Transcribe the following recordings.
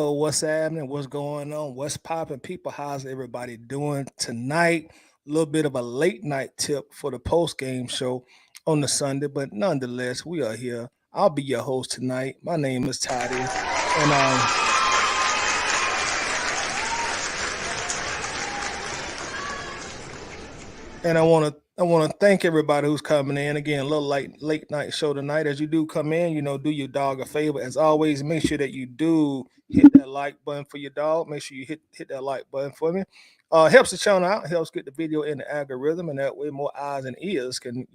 Yo, what's happening? What's going on? What's popping? People, how's everybody doing tonight? A little bit of a late night tip for the post game show on the Sunday, but nonetheless, we are here. I'll be your host tonight. My name is Toddy, and I want to thank everybody who's coming in. Again, a little late night show tonight. As you do come in, do your dog a favor. As always, make sure that you do hit that like button for your dog. Make sure you hit that like button for me. Helps the channel out, helps get the video in the algorithm, and that way more eyes and ears can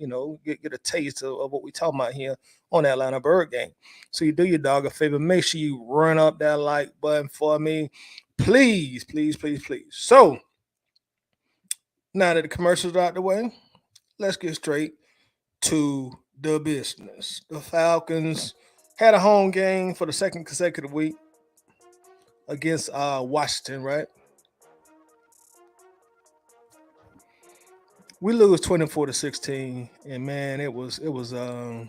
get a taste of what we talking about here on the Atlanta Bird game. So you do your dog a favor. Make sure you run up that like button for me, please, please, please, please. So now that the commercials are out the way, let's get straight to the business. The Falcons had a home game for the second consecutive week against Washington, right? We lose 24-16, and man, it was a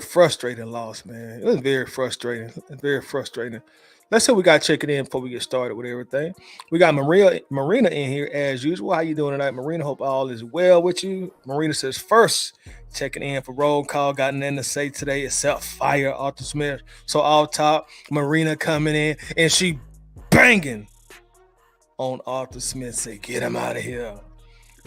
frustrating loss, man. It was very frustrating. Very frustrating. Let's say we got to check it in before we get started with everything. We got Marina in here as usual. How you doing tonight, Marina? Hope all is well with you. Marina says first, checking in for roll call. Got nothing to say today except fire Arthur Smith. So off top, Marina coming in and she banging on Arthur Smith. Say, get him out of here.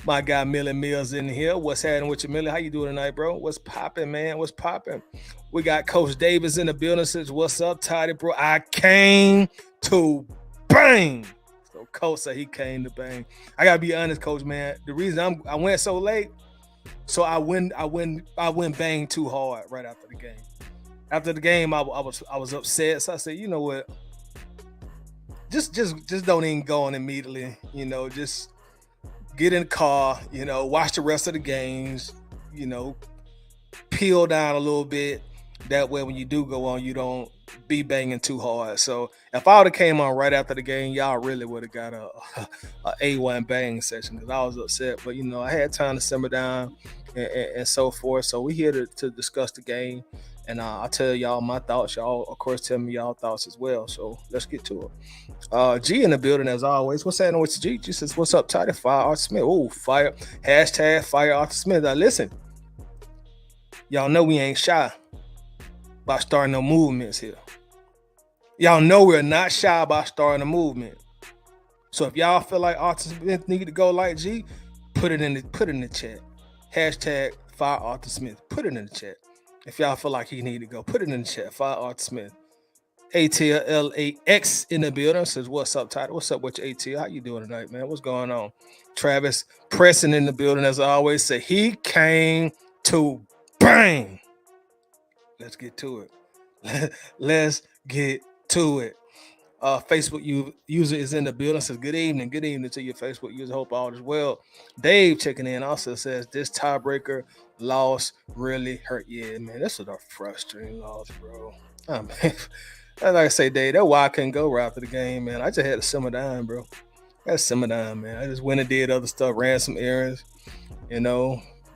My guy Millie Mills in here. What's happening with you, Millie? How you doing tonight, bro? What's popping, man? What's popping? We got Coach Davis in the building. Says, what's up, Toddy, bro? I came to bang. So Coach said he came to bang. I gotta be honest, Coach, man. The reason I went so late, so I went bang too hard right after the game. After the game, I was upset. So I said, you know what? Just don't even go on immediately. Just get in the car, watch the rest of the games, peel down a little bit. That way, when you do go on, you don't be banging too hard. So if I would have came on right after the game, y'all really would have got a A1 bang session because I was upset. But, I had time to simmer down and so forth. So we're here to discuss the game. And I'll tell y'all my thoughts. Y'all, of course, tell me y'all thoughts as well. So let's get to it. G in the building as always. What's happening with G? G says, what's up, Toddy? Fire Arthur Smith. Oh, fire. Hashtag fire Arthur Smith. Now, listen. Y'all know we ain't shy about starting no movements here. Y'all know we're not shy about starting a movement. So if y'all feel like Arthur Smith need to go like G, put it in the chat. Hashtag fire Arthur Smith. Put it in the chat. If y'all feel like he need to go, put it in the chat. Fire Arthur Smith. ATLAX in the building says, what's up, Toddy? What's up with your ATL? How you doing tonight, man? What's going on? Travis Preston in the building, as I always say, he came to bang. Let's get to it. Let's get to it. Facebook user is in the building. Says, good evening to your Facebook user. Hope all is well. Dave checking in also says, this tiebreaker loss really hurt. Yeah, man, this is a frustrating loss, bro. Oh, man. Like I say, Dave, that's why I couldn't go right after the game, man. I just had to simmer down, bro. I had to simmer down, man. I just went and did other stuff, ran some errands,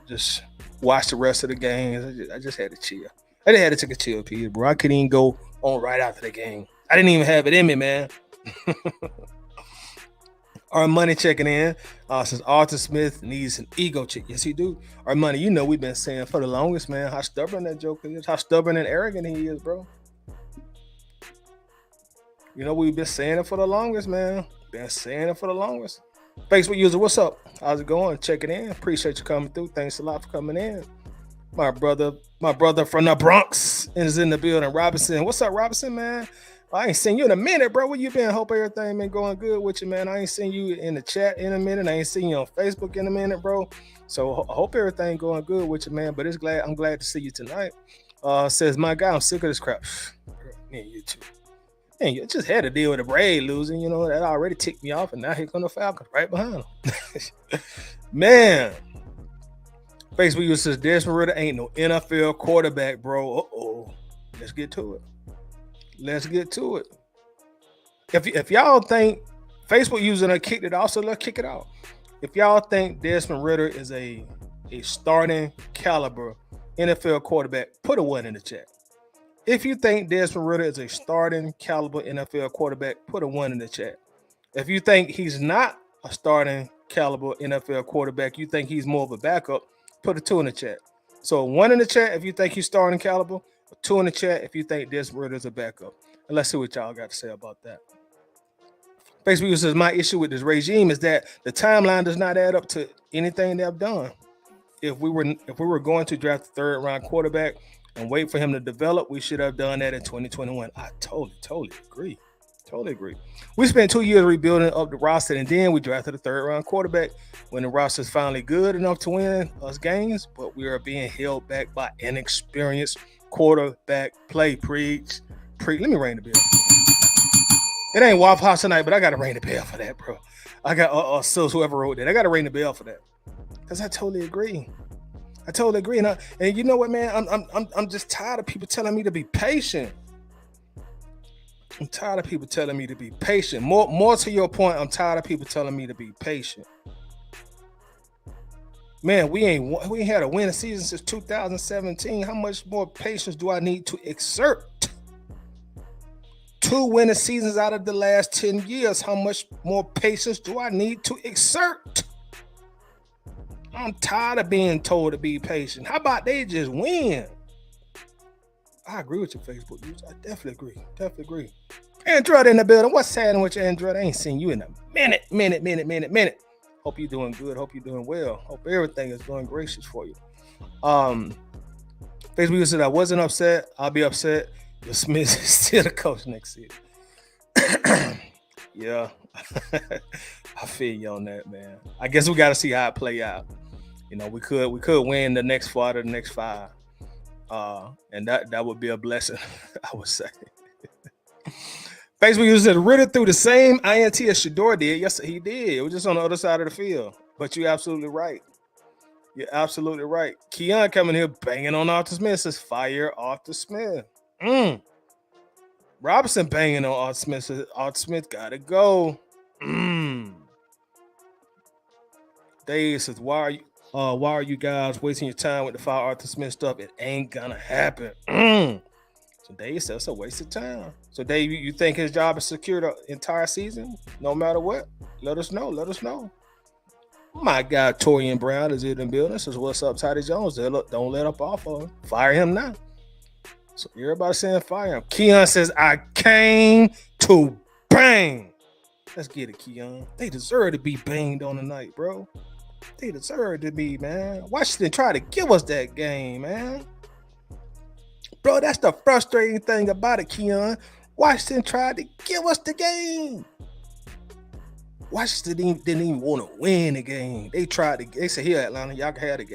just watched the rest of the games. I just had to chill. I just had to take a chill pill, bro. I couldn't even go on right after the game. I didn't even have it in me, man. Our money checking in. Since Arthur Smith needs an ego check. Yes, he do. Our money, we've been saying for the longest, man, how stubborn that joker is, how stubborn and arrogant he is, bro. We've been saying it for the longest, man. Been saying it for the longest. Facebook user, what's up? How's it going? Checking in. Appreciate you coming through. Thanks a lot for coming in. My brother from the Bronx is in the building. Robinson. What's up, Robinson, man? I ain't seen you in a minute, bro. Where you been? Hope everything been going good with you, man. I ain't seen you in the chat in a minute. I ain't seen you on Facebook in a minute, bro. So I hope everything going good with you, man. But I'm glad to see you tonight. Says, my guy, I'm sick of this crap. Me and you too. Man, you just had to deal with the Braves losing. That already ticked me off. And now here come the Falcons right behind them. Man. Facebook user says, Desmond Ridder ain't no NFL quarterback, bro. Uh-oh. Let's get to it. If y'all think Facebook user kicked it off, so let's kick it out. If y'all think Desmond Ridder is a starting caliber NFL quarterback, put a 1 in the chat. If you think Desmond Ridder is a starting caliber NFL quarterback, put a 1 in the chat. If you think he's not a starting caliber NFL quarterback, you think he's more of a backup, put a 2 in the chat. So 1 in the chat if you think he's starting caliber, 2 in the chat if you think Desmond Ridder is a backup. And let's see what y'all got to say about that. Facebook says, my issue with this regime is that the timeline does not add up to anything they've done. If we were going to draft a 3rd round quarterback and wait for him to develop, we should have done that in 2021. I totally agree. Totally agree. We spent 2 years rebuilding up the roster, and then we drafted a 3rd round quarterback when the roster is finally good enough to win us games, but we are being held back by inexperienced quarterback play. Preach. Let me ring the bell. It ain't Waffle House tonight, but I got to ring the bell for that, bro. I got whoever wrote that. I got to ring the bell for that because I totally agree. And you know what, man? I'm just tired of people telling me to be patient. I'm tired of people telling me to be patient. More to your point, I'm tired of people telling me to be patient. Man, we ain't had a winning season since 2017. How much more patience do I need to exert? 2 winning seasons out of the last 10 years. How much more patience do I need to exert? I'm tired of being told to be patient. How about they just win? I agree with you, Facebook users. I definitely agree. Android in the building. What's happening with you, Android? I ain't seen you in a minute. Hope you're doing good. Hope you're doing well. Hope everything is going gracious for you. Facebook user said, I wasn't upset. I'll be upset. The Smith is still the coach next season. Yeah. I feel you on that, man. I guess we got to see how it play out. You know, we could win the next 4 out of the next 5. And that would be a blessing, I would say. Facebook user said Ridder threw the same INT as Shador did. Yes, he did. It was just on the other side of the field. But you're absolutely right. Keon coming here banging on Arthur Smith. Says fire Arthur Smith. Robinson banging on Arthur Smith. Says Arthur Smith gotta go. Dave says, why are you guys wasting your time with the fire Arthur Smith stuff? It ain't gonna happen. So Dave says it's a waste of time. So Dave, you think his job is secure the entire season, no matter what? Let us know. My guy Torian Brown is in the building. Says, what's up, Toddy Jones? Don't let up off of him. Fire him now. So everybody saying fire him. Keon says, I came to bang. Let's get it, Keon. They deserve to be banged on tonight, bro. They deserve to be, man. Washington try to give us that game, man. Bro, that's the frustrating thing about it, Keon. Washington tried to give us the game. Washington didn't even want to win the game. They said, here, Atlanta, y'all can have the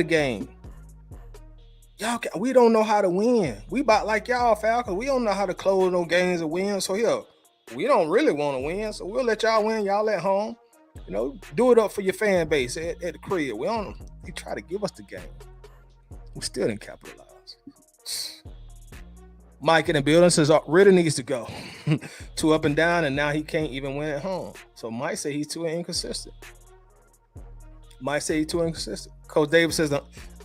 game. We don't know how to win. We about like y'all, Falcons. We don't know how to close no games or win. So here, we don't really want to win. So we'll let y'all win. Y'all at home. You know, do it up for your fan base at the crib. They try to give us the game. We still didn't capitalize. Mike in the building says Ridder needs to go. 2 up and down, and now he can't even win at home. So Mike say he's too inconsistent. Coach Davis says,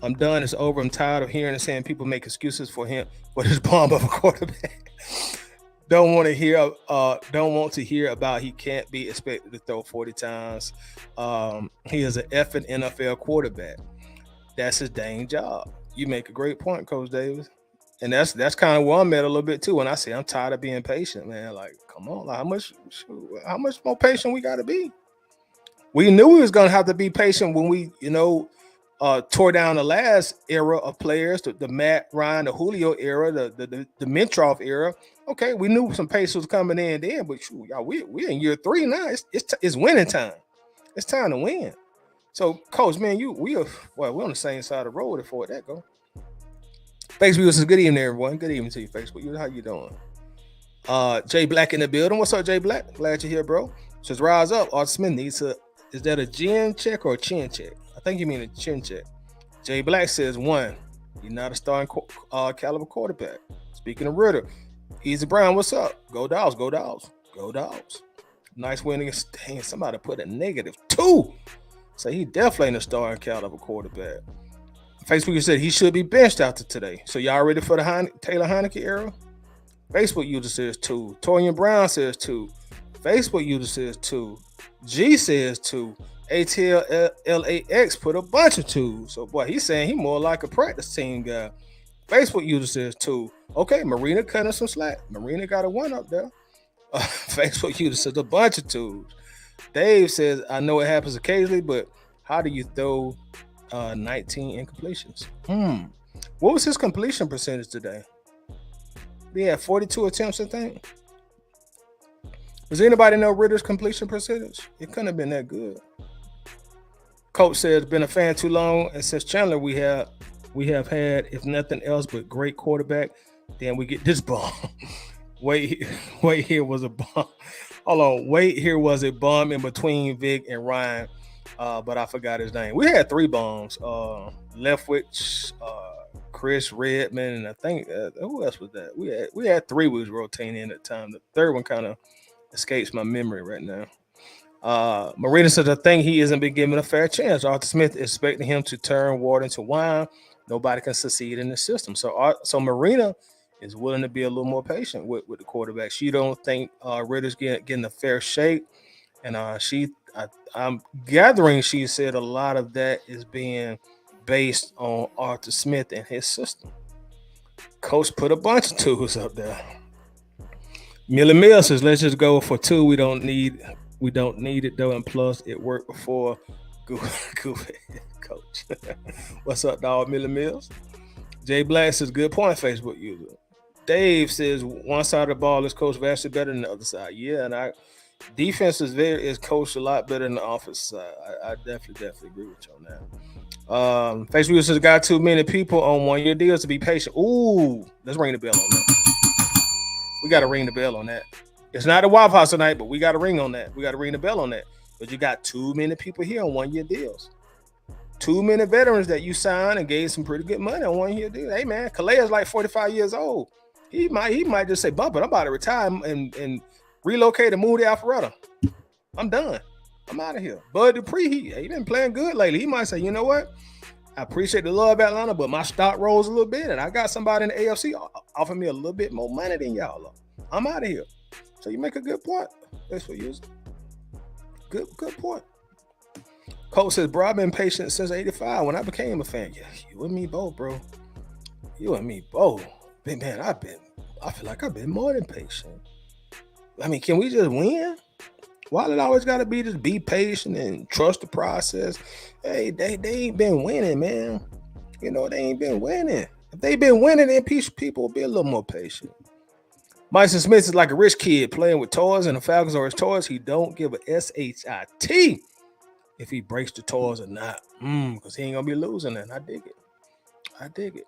I'm done. It's over. I'm tired of hearing and saying people make excuses for him for this bomb of a quarterback. Don't want to hear about he can't be expected to throw 40 times. He is an effing NFL quarterback. That's his dang job. You make a great point, Coach Davis. And that's kind of where I'm at a little bit too. When I say I'm tired of being patient, man. Like, come on, like how much more patient we got to be? We knew we was gonna have to be patient when we, tore down the last era of players, the Matt Ryan, the Julio era, the Mintroff era. Okay, we knew some patience was coming in then, but y'all, we're in year 3 now. It's winning time. It's time to win. So, Coach, man, we're on the same side of the road before that go. Facebook says, good evening, everyone. Good evening to you, Facebook. How you doing? Jay Black in the building. What's up, Jay Black? Glad you're here, bro. Says, rise up. Arthur Smith needs is that a gin check or a chin check? I think you mean a chin check. Jay Black says, 1, you're not a starting caliber quarterback. Speaking of Ridder, Easy Brown, what's up? Go Dogs, go Dogs, go Dogs. Nice win against, dang, somebody put a -2. So he definitely ain't a starting caliber quarterback. Facebook said he should be benched after today. So y'all ready for the Taylor Heineke era? Facebook user says 2. Torian Brown says 2. Facebook user says 2. G says 2. ATLLAX put a bunch of 2s. So boy, he's saying he more like a practice team guy. Facebook user says 2. Okay, Marina cutting some slack. Marina got a 1 up there. Facebook user says a bunch of 2s. Dave says, I know it happens occasionally, but how do you throw 19 incompletions? What was his completion percentage today? He had 42 attempts, I think. Does anybody know Ritter's completion percentage? It couldn't have been that good. Coach says, been a fan too long, and since Chandler we have had, if nothing else, but great quarterback. Then we get this bomb. Wait here was a bomb. Hold on, wait here was a bomb in between Vic and Ryan, but I forgot his name. We had 3 bombs. Leftwich, Chris Redman, and I think who else was that? We had 3 we was rotating in at the time. The third one kind of escapes my memory right now. Marina says, I think he isn't been given a fair chance. Arthur Smith is expecting him to turn water into wine. Nobody can succeed in the system. So Marina is willing to be a little more patient with the quarterback. She don't think Ritter's getting a fair shake. And I'm gathering she said a lot of that is being based on Arthur Smith and his system. Coach put a bunch of 2s up there. Miller Mill says, let's just go for 2. We don't need it though, and plus it worked before. Goofy coach. What's up, dog? Miller Mills. Jay Black says, good point, Facebook user. Dave says, one side of the ball is coached vastly better than the other side. Yeah, and defense is coached a lot better than the offense side. I definitely agree with you on that. Facebook says, got too many people on 1-year deals to be patient. Ooh, let's ring the bell on that. We got to ring the bell on that. It's not a Waffle House tonight, but we got to ring on that. We got to ring the bell on that. But you got too many people here on 1-year deals. Too many veterans that you signed and gave some pretty good money on 1-year deals. Hey, man, Calais is like 45 years old. He might just say, bump it, I'm about to retire and relocate and move to Alpharetta. I'm done. I'm out of here. Bud Dupree, he been playing good lately. He might say, you know what? I appreciate the love, Atlanta, but my stock rose a little bit, and I got somebody in the AFC offer me a little bit more money than y'all are. I'm out of here. So you make a good point. That's what you use. Good point. Coach says, bro, I've been patient since 85 when I became a fan. Yeah, you and me both, bro. You and me both. Man, I feel like I've been more than patient. I mean, can we just win? Why did it always got to be just be patient and trust the process? Hey, they ain't been winning, man. You know, they ain't been winning. If they been winning, then people will be a little more patient. Myson Smith is like a rich kid playing with toys, and the Falcons are his toys. He don't give a SHIT if he breaks the toys or not. Because he ain't going to be losing that. I dig it.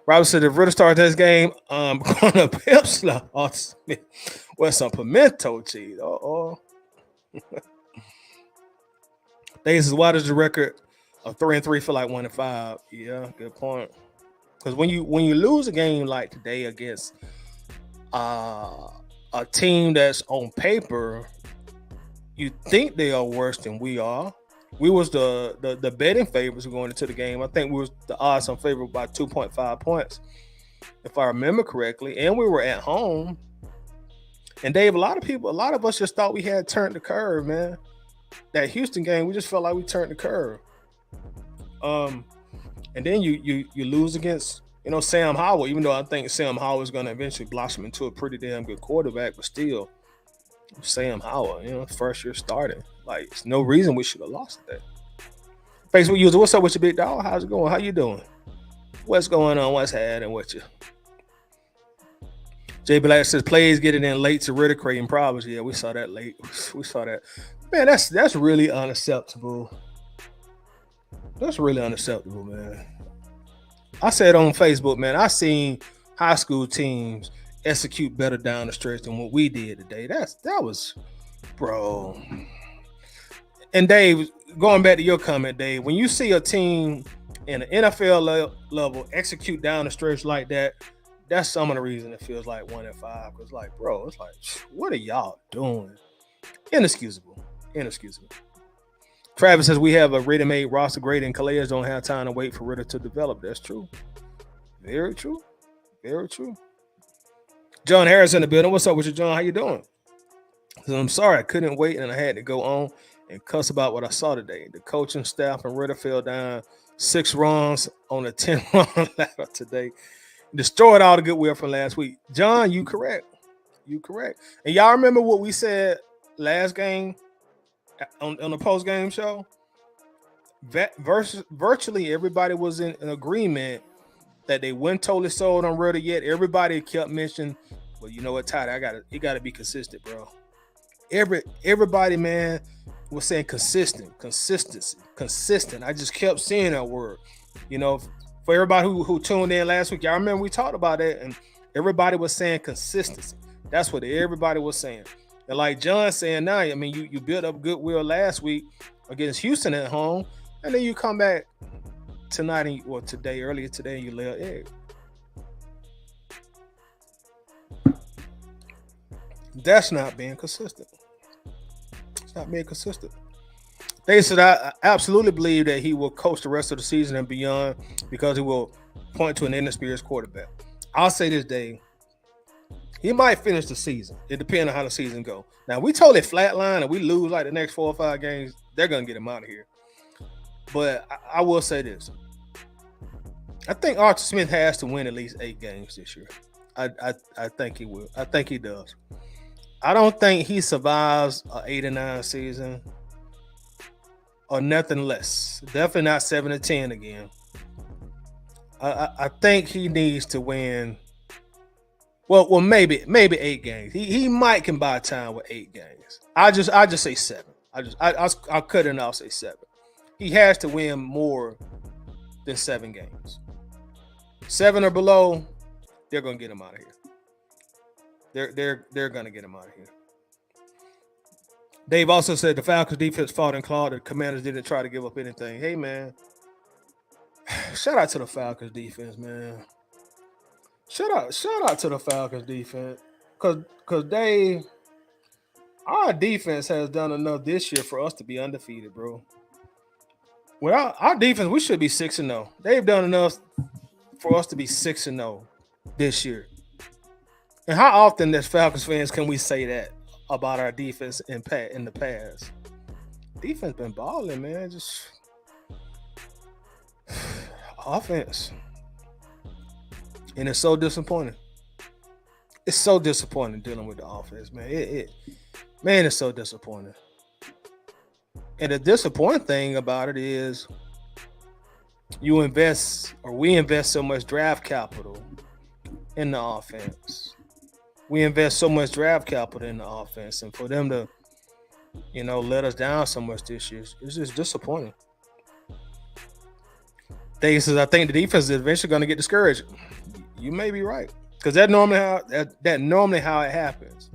Robert said, if Ritter starts this game, going to pimp slap Arthur Smith with some pimento cheese. They says, why does the record of 3-3 feel like 1-5? Yeah, good point. Because when you lose a game like today against a team that's on paper, you think they are worse than we are. We was the betting favorites going into the game. I think we was the odds on favor by 2.5 points, if I remember correctly. And we were at home. And Dave, a lot of us just thought we had turned the curve, man. That Houston game, we just felt like we turned the curve. And then you lose against, Sam Howell, even though I think Sam Howell is going to eventually blossom into a pretty damn good quarterback, but still, Sam Howell, first year starting. Like, there's no reason we should have lost that. Facebook user, what's up with your big dog? How's it going? How you doing? What's going on? What's happening with you? Jay Black says, plays getting in late to Ritter creating problems. Yeah, we saw that late. We saw that. Man, that's really unacceptable. That's really unacceptable, man. I said on Facebook, man, I seen high school teams execute better down the stretch than what we did today. That was, bro. And Dave, going back to your comment, Dave, when you see a team in the NFL level execute down the stretch like that, that's some of the reason it feels like 1-5. Because, like, bro, it's like, what are y'all doing? Inexcusable. Travis says we have a ready-made roster grade, and Calais don't have time to wait for Ritter to develop. That's true. Very true. Very true. John Harris in the building. What's up with you, John? How you doing? So I'm sorry I couldn't wait, and I had to go on and cuss about what I saw today. The coaching staff and Ritter fell down 6 runs on a 10-run ladder today. Destroyed all the goodwill from last week. John, you correct. You correct. And y'all remember what we said last game on the post-game show? Virtually everybody was in agreement that they weren't totally sold on Ritter yet. Everybody kept mentioning, well, you know what, Tyler, you gotta be consistent, bro. Everybody, man, was saying consistency. I just kept seeing that word. You know, for everybody who tuned in last week, y'all remember we talked about it, and everybody was saying consistency. That's what everybody was saying. And like John saying now, I mean, you built up goodwill last week against Houston at home, and then you come back tonight or earlier today, and you lay an egg. That's not being consistent. It's not being consistent. They said I absolutely believe that he will coach the rest of the season and beyond because he will point to an inexperienced quarterback. I'll say this, Dave. He might finish the season. It depends on how the season goes. Now, we totally flatline and we lose like the next 4 or 5 games, they're going to get him out of here. But I will say this. I think Arthur Smith has to win at least 8 games this year. I think he will. I think he does. I don't think he survives an 8-9 season or nothing less. Definitely not 7-10 again. I think he needs to win. Well, maybe 8 games. He might can buy time with 8 games. I just say 7. I'll cut it and I'll say 7. He has to win more than 7 games. 7 or below, they're gonna get him out of here. They're gonna get him out of here. Dave also said the Falcons defense fought and clawed. The Commanders didn't try to give up anything. Hey man, shout out to the Falcons defense, man. Shout out to the Falcons defense, cause our defense has done enough this year for us to be undefeated, bro. Well, our defense, we should be 6-0. They've done enough for us to be 6-0 this year. And how often as Falcons fans can we say that about our defense in the past? Defense been balling, man. Just offense. And it's so disappointing. It's so disappointing dealing with the offense, man. It's so disappointing. And the disappointing thing about it is we invest so much draft capital in the offense. We invest so much draft capital in the offense, and for them to, let us down so much this year, it's just disappointing. Dave says, I think the defense is eventually going to get discouraged. You may be right, because that's normally how it happens.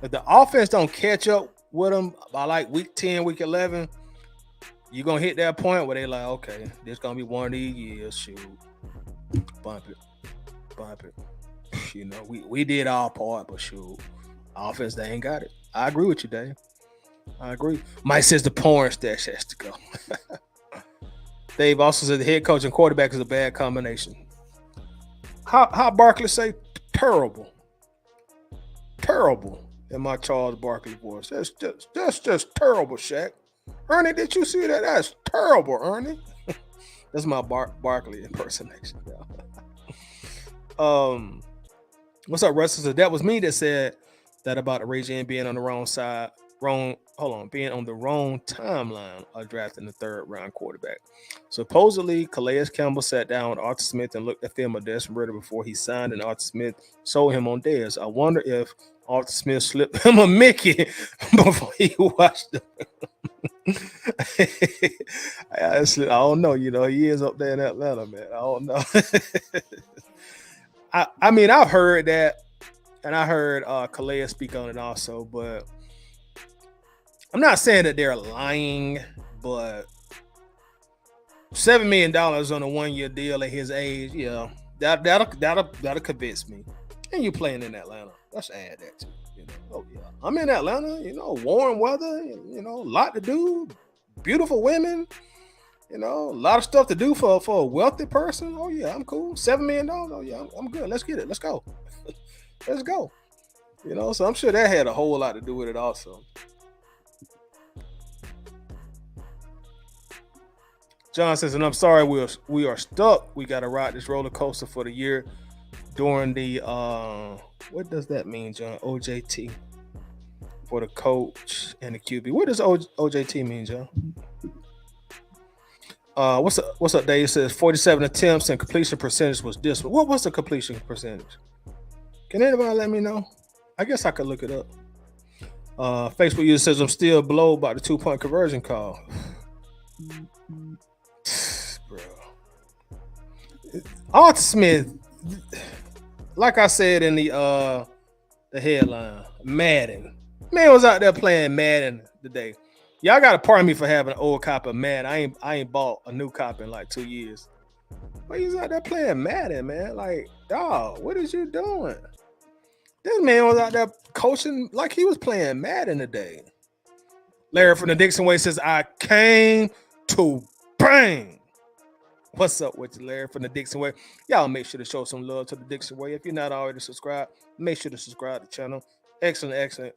If the offense don't catch up with them by like week 10, week 11, you're going to hit that point where they're like, okay, this going to be one of these years. Shoot, bump it. We did our part, but shoot, offense, they ain't got it. I agree with you, Dave. I agree. Mike says the porn stash has to go. Dave also said the head coach and quarterback is a bad combination. How Barkley say terrible in my Charles Barkley voice. That's just terrible, Shaq. Ernie, did you see that? That's terrible, Ernie. That's my Barkley impersonation. What's up, Russell? That was me that said that about the regime being on the being on the wrong timeline of drafting the 3rd round quarterback. Supposedly, Calais Campbell sat down with Arthur Smith and looked at film of Desmond Ritter before he signed, and Arthur Smith sold him on Dez. I wonder if Arthur Smith slipped him a Mickey before he watched him. I don't know. He is up there in Atlanta, man. I don't know. I mean, I've heard that, and I heard Calais speak on it also, but I'm not saying that they're lying, but $7 million on a 1-year deal at his age, yeah, that'll convince me. And you playing in Atlanta, let's add that too. Oh yeah, I'm in Atlanta. Warm weather. A lot to do. beautiful women. You know, a lot of stuff to do for a wealthy person. Oh yeah, I'm cool. $7 million. Oh yeah, I'm good. Let's get it. Let's go. Let's go. You know, so I'm sure that had a whole lot to do with it also. John says, and I'm sorry, we are stuck. We got to ride this roller coaster for the year during the what does that mean, John? OJT for the coach and the QB. What does OJT mean, John? What's up, Dave? It says 47 attempts and completion percentage was this one. What was the completion percentage? Can anybody let me know? I guess I could look it up. Facebook user says I'm still below about the 2-point conversion call. Bro. Arthur Smith, like I said in the headline, Madden. Man was out there playing Madden today. Y'all gotta pardon me for having an old copy of Madden. I ain't bought a new copy in like 2 years. But he's out there playing Madden, man. Like, dog, what is you doing? This man was out there coaching like he was playing Madden today. Larry from the Dixon Way says, I came to bang. What's up with you, Larry from the Dixon Way? Y'all make sure to show some love to the Dixon Way. If you're not already subscribed, make sure to subscribe to the channel. Excellent.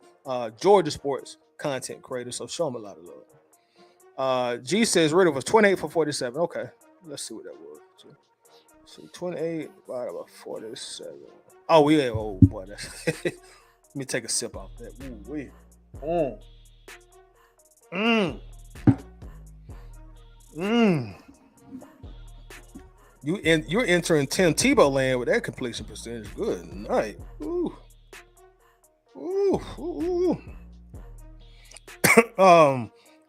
Georgia sports content creator, so show them a lot of love. G says Ritter was 28 for 47. Okay, let's see what that was. So 28 divided by 47. Oh, yeah. Oh, boy. Let me take a sip off that. Ooh, wait. You're entering Tim Tebow land with that completion percentage. Good night. Ooh.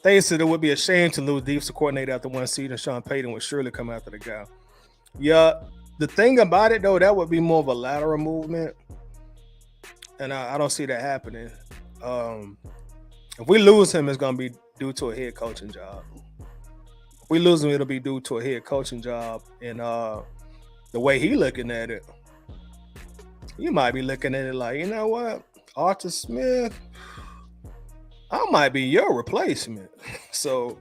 They said it would be a shame to lose defensive coordinator after one season. Sean Payton would surely come after the guy. Yeah, the thing about it though, that would be more of a lateral movement, and I don't see that happening. If we lose him, it's gonna be due to a head coaching job. If we lose him, it'll be due to a head coaching job, and the way he looking at it, you might be looking at it like, you know what, Arthur Smith, I might be your replacement. So,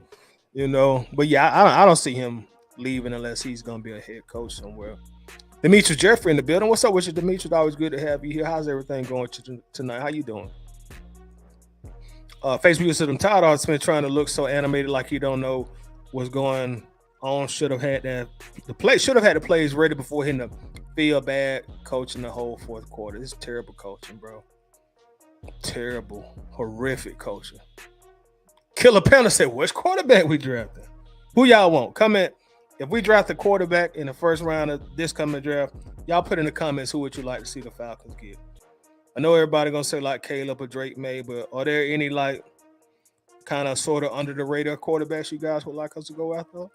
you know, but yeah, I don't see him leaving unless he's gonna be a head coach somewhere. Demetrius Jeffrey in the building. What's up with you, Demetrius? Always good to have you here. How's everything going tonight? How you doing? Facebook said I'm tired of Smith trying to look so animated like he don't know what's going on. Should have had the plays ready before hitting the field. Bad coaching the whole fourth quarter. This is terrible coaching, bro. Terrible, horrific coaching. Killer Panda said, which quarterback we drafted? Who y'all want? Comment. If we draft a quarterback in the first round of this coming draft, y'all put in the comments who would you like to see the Falcons get. I know everybody gonna say like Caleb or Drake May, but are there any like kind of sort of under the radar quarterbacks you guys would like us to go after?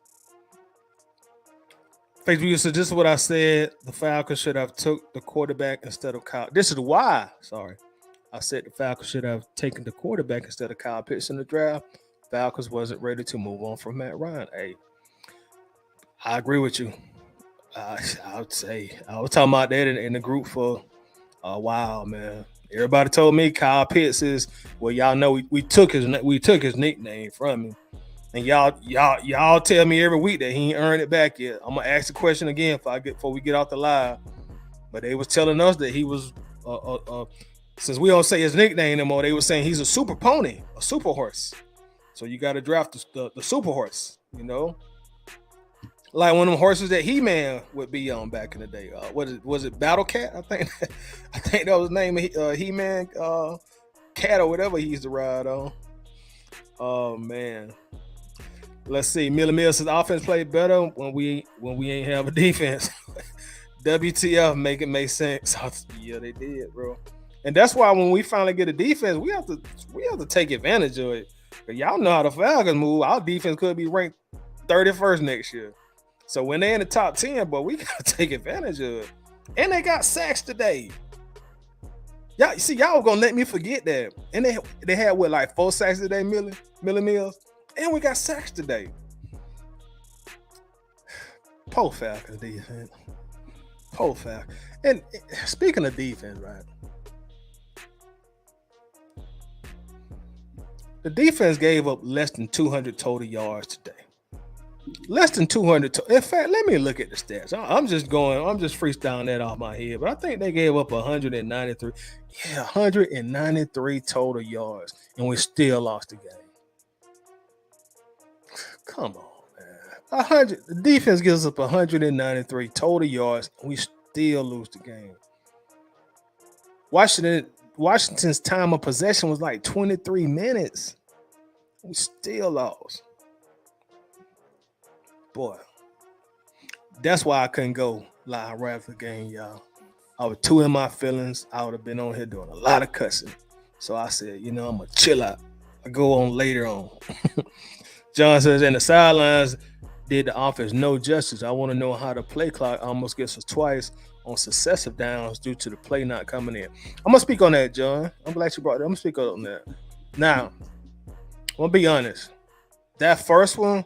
Facebook said, this is what I said. The Falcons should have took the quarterback instead of Kyle. This is why. Sorry. I said the Falcons should have taken the quarterback instead of Kyle Pitts in the draft. Falcons wasn't ready to move on from Matt Ryan. Hey, I agree with you. I would say I was talking about that in the group for a while, man. Everybody told me Kyle Pitts is well. Y'all know we took his nickname from him, and y'all tell me every week that he ain't earned it back yet. I'm gonna ask the question again before we get off the live. But they was telling us that he was since we don't say his nickname anymore, they were saying he's a super pony, a super horse. So you got to draft the super horse, you know, like one of them horses that He-Man would be on back in the day. Was it Battle Cat? I think that was his name. He-Man Cat or whatever he used to ride on. Oh man, let's see. Mill says offense played better when we ain't have a defense. WTF, make it make sense. Yeah, they did, bro. And that's why when we finally get a defense, we have to take advantage of it. Y'all know how the Falcons move. Our defense could be ranked 31st next year. So when they're in the top 10, but we gotta take advantage of it. And they got sacks today. Y'all see, y'all gonna let me forget that. And they had what, like 4 sacks today, Millie Mills? And we got sacks today. Poor Falcons defense. Poor Falcons. And speaking of defense, right? The defense gave up less than 200 total yards today. Less than 200. In fact, let me look at the stats. I'm just freestyling that off my head. But I think they gave up 193. Yeah, 193 total yards. And we still lost the game. Come on, man. The defense gives up 193 total yards. And we still lose the game. Washington's time of possession was like 23 minutes. We still lost. Boy, that's why I couldn't go live right after the game, y'all. I was too in my feelings. I would have been on here doing a lot of cussing. So I said, I'm going to chill out. I go on later on. John says, and the sidelines did the offense no justice. I want to know how the play clock almost gets us twice on successive downs due to the play not coming in. I'm going to speak on that, John. I'm glad you brought that. I'm going to speak on that. Now, I'm going to be honest. That first one,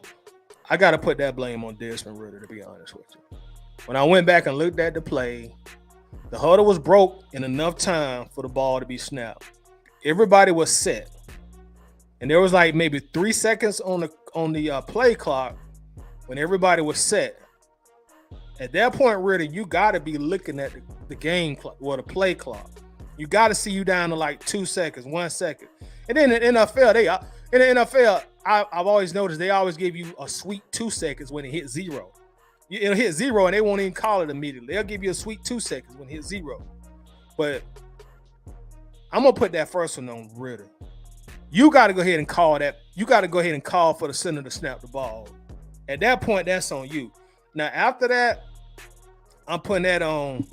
I got to put that blame on Desmond Ridder, to be honest with you. When I went back and looked at the play, the huddle was broke in enough time for the ball to be snapped. Everybody was set. And there was like maybe 3 seconds on the play clock when everybody was set. At that point, Ridder, you got to be looking at the game clock or the play clock. You got to see you down to like 2 seconds, 1 second. And then in the NFL, I've always noticed they always give you a sweet 2 seconds when it hits zero. It'll hit zero and they won't even call it immediately. They'll give you a sweet 2 seconds when it hits zero. But I'm going to put that first one on Ridder. You got to go ahead and call that. You got to go ahead and call for the center to snap the ball. At that point, that's on you. Now, after that, I'm putting that on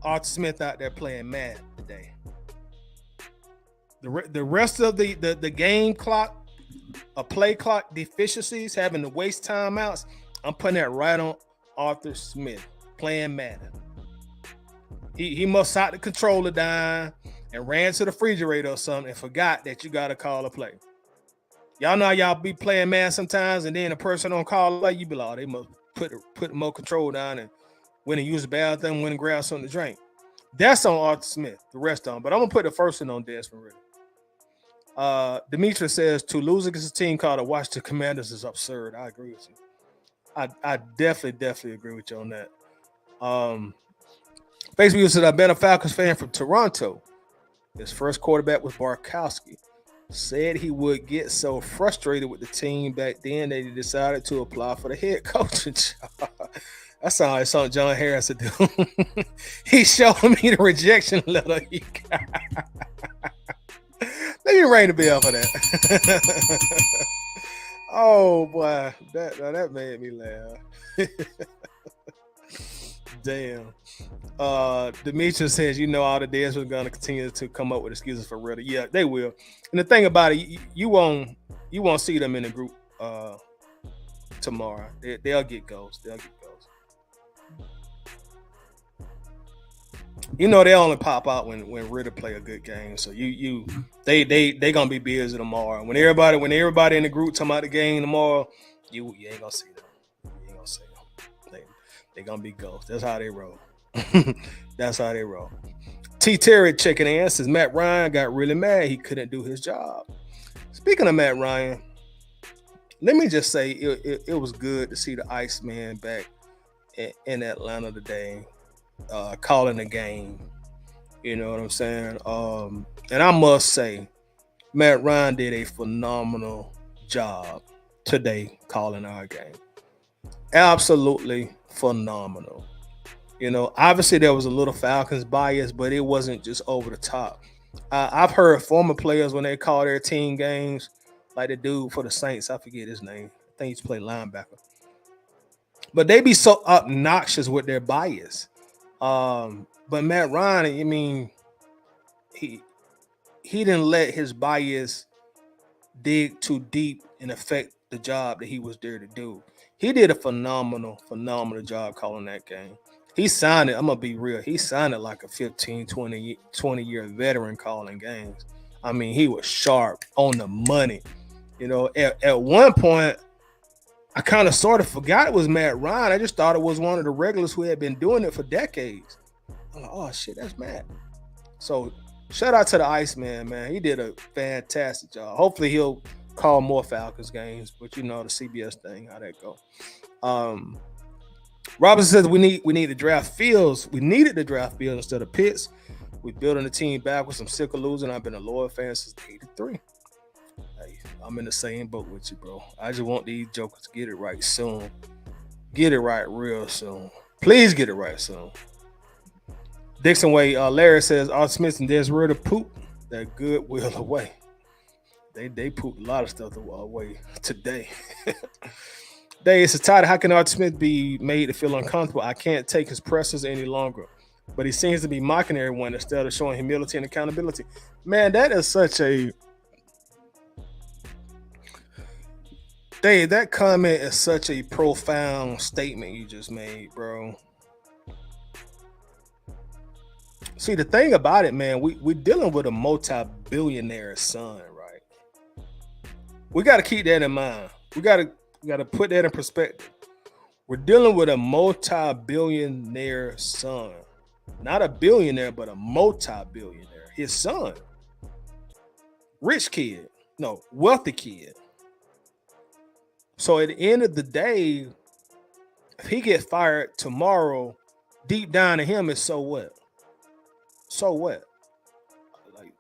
Arthur Smith out there playing Madden today. The rest of the game clock, play clock deficiencies, having to waste timeouts, I'm putting that right on Arthur Smith playing Madden. He must shot the controller down and ran to the refrigerator or something and forgot that you got to call a play. Y'all know how y'all be playing Madden sometimes and then a person don't call a play, you be like, oh, they must put more control down and went and use the bathroom, went and grab something to drink. That's on Arthur Smith, the rest on. But I'm going to put the first one on Desmond Ridder. Demetrius says, to lose against a team called the Washington Commanders is absurd. I agree with you. I definitely agree with you on that. Facebook said, I've been a Falcons fan from Toronto. His first quarterback was Barkowski. Said he would get so frustrated with the team back then that he decided to apply for the head coaching job. That sounds like something John Harris would do. He showed me the rejection letter he got. Let me ring the bell for that. Oh, boy. That made me laugh. Damn. Demetrius says, all the days are going to continue to come up with excuses for Ridder. Yeah, they will. And the thing about it, you won't see them in the group tomorrow. They'll get goals. They only pop out when Ridder play a good game. So they gonna be busy tomorrow. When everybody in the group talking about the game tomorrow, you ain't gonna see them. You ain't gonna see them. They gonna be ghosts. That's how they roll. That's how they roll. T. Terry checking in says Matt Ryan got really mad he couldn't do his job. Speaking of Matt Ryan, let me just say it was good to see the Iceman back in Atlanta today, calling the game. You know what I'm saying? And I must say, Matt Ryan did a phenomenal job today calling our game. Absolutely phenomenal. Obviously there was a little Falcons bias, but it wasn't just over the top. I've heard former players when they call their team games, like the dude for the Saints, I forget his name. I think he's played linebacker. But they be so obnoxious with their bias. But Matt Ryan, he didn't let his bias dig too deep and affect the job that he was there to do. He did a phenomenal job calling that game. He sounded, I'm going to be real, he sounded like a 15, 20-year veteran calling games. He was sharp, on the money. At one point, I kind of sort of forgot it was Matt Ryan. I just thought it was one of the regulars who had been doing it for decades. I'm like, oh, shit, that's Matt. So Shout out to the Iceman, man. He did a fantastic job. Hopefully he'll call more Falcons games, but you know the CBS thing, how that go. Um, Robinson says we need to draft Fields. We needed to draft Fields instead of Pitts. We building the team back with some sick of losing. I've been a loyal fan since '83. Hey, I'm in the same boat with you, bro. I just want these jokers to get it right soon. Get it right real soon. Please get it right soon. Dixon Way, Larry says, Art Smith and Des Ridder poop that goodwill away. They pooped a lot of stuff away today. Day is tired. How can Art Smith be made to feel uncomfortable? I can't take his presses any longer. But he seems to be mocking everyone instead of showing humility and accountability. Man, that is such a Dave, that comment is such a profound statement you just made, bro. See, the thing about it, man, we're dealing with a multi-billionaire son, right? We got to keep that in mind. We got to put that in perspective. We're dealing with a multi-billionaire son. Not a billionaire, but a multi-billionaire. His son. Rich kid. No, wealthy kid. So at the end of the day, if he gets fired tomorrow, deep down to him is so what? So what? Like,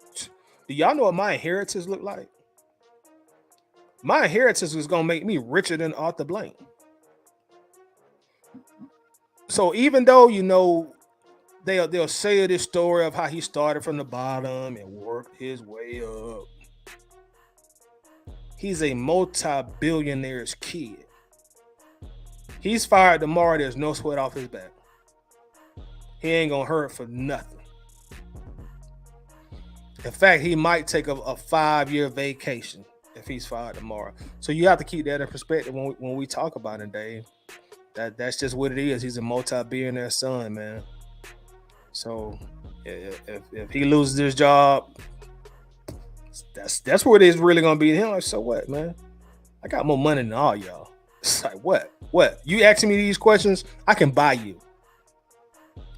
do y'all know what my inheritance look like? My inheritance is gonna make me richer than Arthur Blank. So even though you know they'll say this story of how he started from the bottom and worked his way up, he's a multi-billionaire's kid. He's fired tomorrow. There's no sweat off his back. He ain't gonna hurt for nothing. In fact, he might take a 5-year vacation if he's fired tomorrow. So you have to keep that in perspective when we talk about it, Dave. That's just what it is. He's a multi-billionaire son, man. So if he loses his job, that's where it is really gonna be. Him like, so what, man? I got more money than all y'all. It's like what? What? You asking me these questions? I can buy you.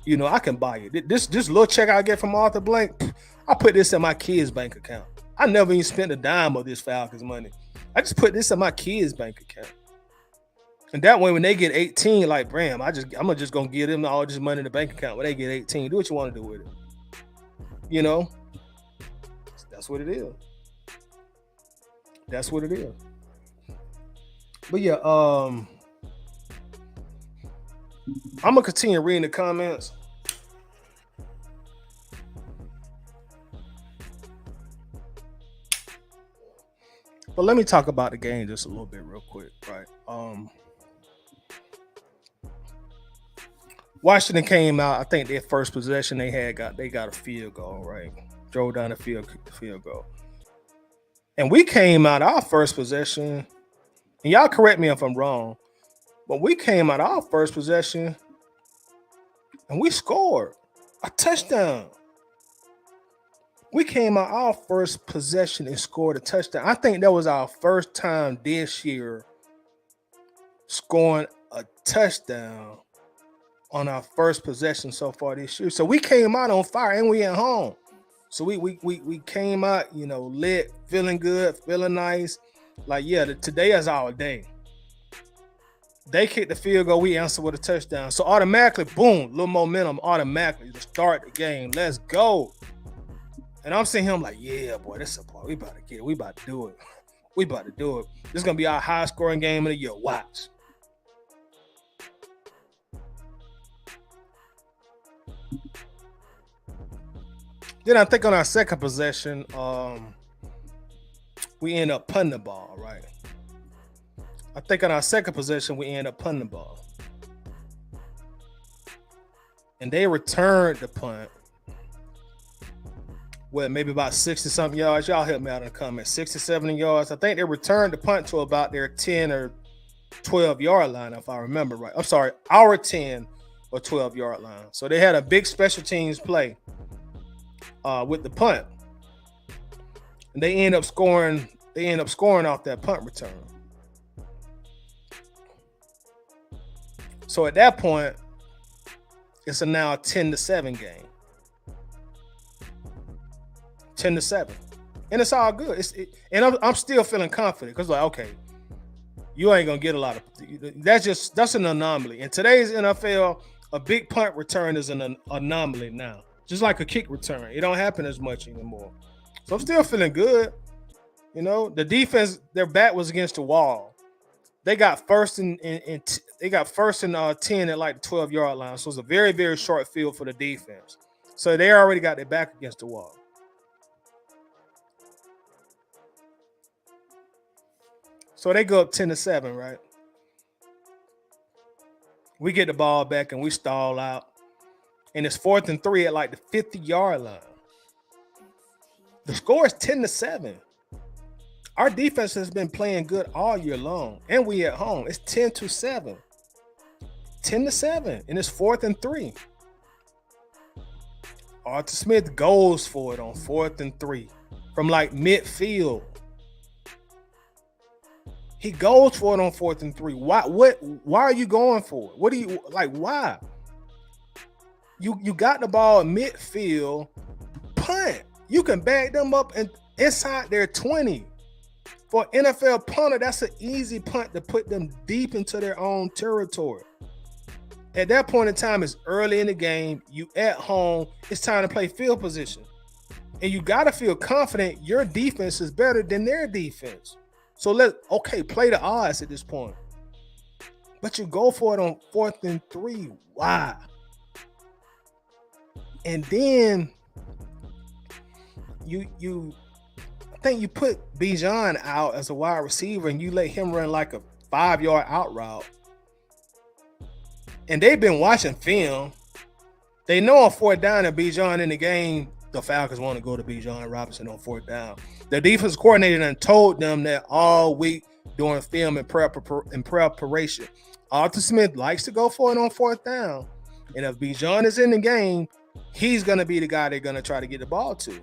You know, I can buy you. This little check I get from Arthur Blank, I put this in my kids' bank account. I never even spent a dime of this Falcons money. I just put this in my kids' bank account. And that way, when they get 18, like, bam, I'm just gonna give them all this money in the bank account when they get 18. Do what you want to do with it. You know, that's what it is. That's what it is. But yeah, I'm gonna continue reading the comments. But let me talk about the game just a little bit real quick, right? Washington came out. I think their first possession they got a field goal, right? Drove down the field, kicked the field goal. And we came out our first possession, and y'all correct me if I'm wrong, but we came out our first possession and we scored a touchdown. We came out our first possession and scored a touchdown. I think that was our first time this year scoring a touchdown on our first possession so far this year. So we came out on fire and we at home. So we came out, you know, lit, feeling good, feeling nice. Like, yeah, today is our day. They kicked the field goal, we answered with a touchdown. So automatically, boom, little momentum automatically to start the game. Let's go. And I'm seeing him like, yeah, boy, this is a boy. We about to get it. We about to do it. We about to do it. This is going to be our highest scoring game of the year. Watch. Then I think on our second possession, we end up punting the ball, right? I think on our second possession, we end up punting the ball. And they returned the punt. Well, maybe about 60-something yards. Y'all help me out in the comments. 60, 70 yards. I think they returned the punt to about their 10 or 12-yard line, if I remember right. I'm sorry, our 10 or 12-yard line. So they had a big special teams play with the punt. And they end up scoring off that punt return. So at that point, it's a now 10-7 game. 10-7. And it's all good. And I'm still feeling confident because, like, okay, you ain't going to get a lot of – that's an anomaly. In today's NFL, a big punt return is an anomaly now. Just like a kick return. It don't happen as much anymore. So I'm still feeling good. You know, the defense, their back was against the wall. They got first and 10 at like the 12-yard line. So it's a very, very short field for the defense. So they already got their back against the wall. So they go up 10-7, right? We get the ball back and we stall out. And it's 4th and 3 at like the 50-yard line. The score is 10-7. Our defense has been playing good all year long. And we at home. It's 10-7. 10-7. And it's 4th and 3. Arthur Smith goes for it on 4th and 3 from like midfield. He goes for it on 4th and 3. Why are you going for it? What do you like? Why? You got the ball in midfield, punt. You can back them up and inside their 20. For an NFL punter, that's an easy punt to put them deep into their own territory. At that point in time, it's early in the game. You at home. It's time to play field position. And you got to feel confident your defense is better than their defense. So play the odds at this point. But you go for it on 4th and 3. Why? And then I think you put Bijan out as a wide receiver and you let him run like a 5-yard out route. And they've been watching film. They know on 4th down and Bijan in the game, the Falcons want to go to Bijan Robinson on 4th down. The defense coordinator done told them that all week during film and preparation. Arthur Smith likes to go for it on 4th down. And if Bijan is in the game, he's going to be the guy they're going to try to get the ball to.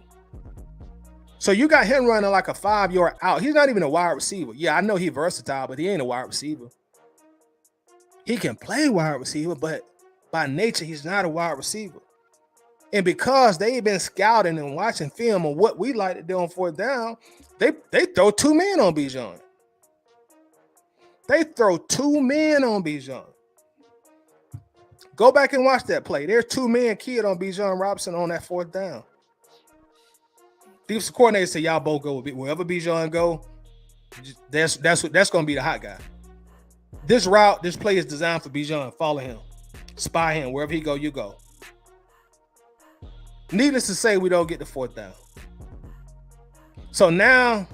So you got him running like a 5-yard out. He's not even a wide receiver. Yeah, I know he's versatile, but he ain't a wide receiver. He can play wide receiver, but by nature, he's not a wide receiver. And because they've been scouting and watching film on what we like to do on 4th down, they throw 2 men on Bijan. They throw 2 men on Bijan. Go back and watch that play. There's 2 men killed on Bijan Robinson on that 4th down. Defensive coordinator said, y'all both go wherever Bijan go. That's going to be the hot guy. This route, this play is designed for Bijan. Follow him. Spy him. Wherever he go, you go. Needless to say, we don't get the 4th down. So now,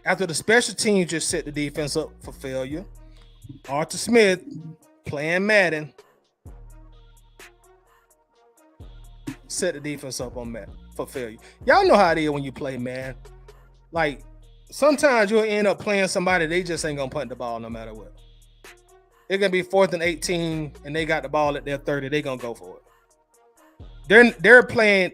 after the special teams just set the defense up for failure, Arthur Smith playing Madden set the defense up on Madden for failure. Y'all know how it is when you play, man. Like, sometimes you'll end up playing somebody, they just ain't going to punt the ball no matter what. It can be 4th and 18, and they got the ball at their 30. They going to go for it. They're playing.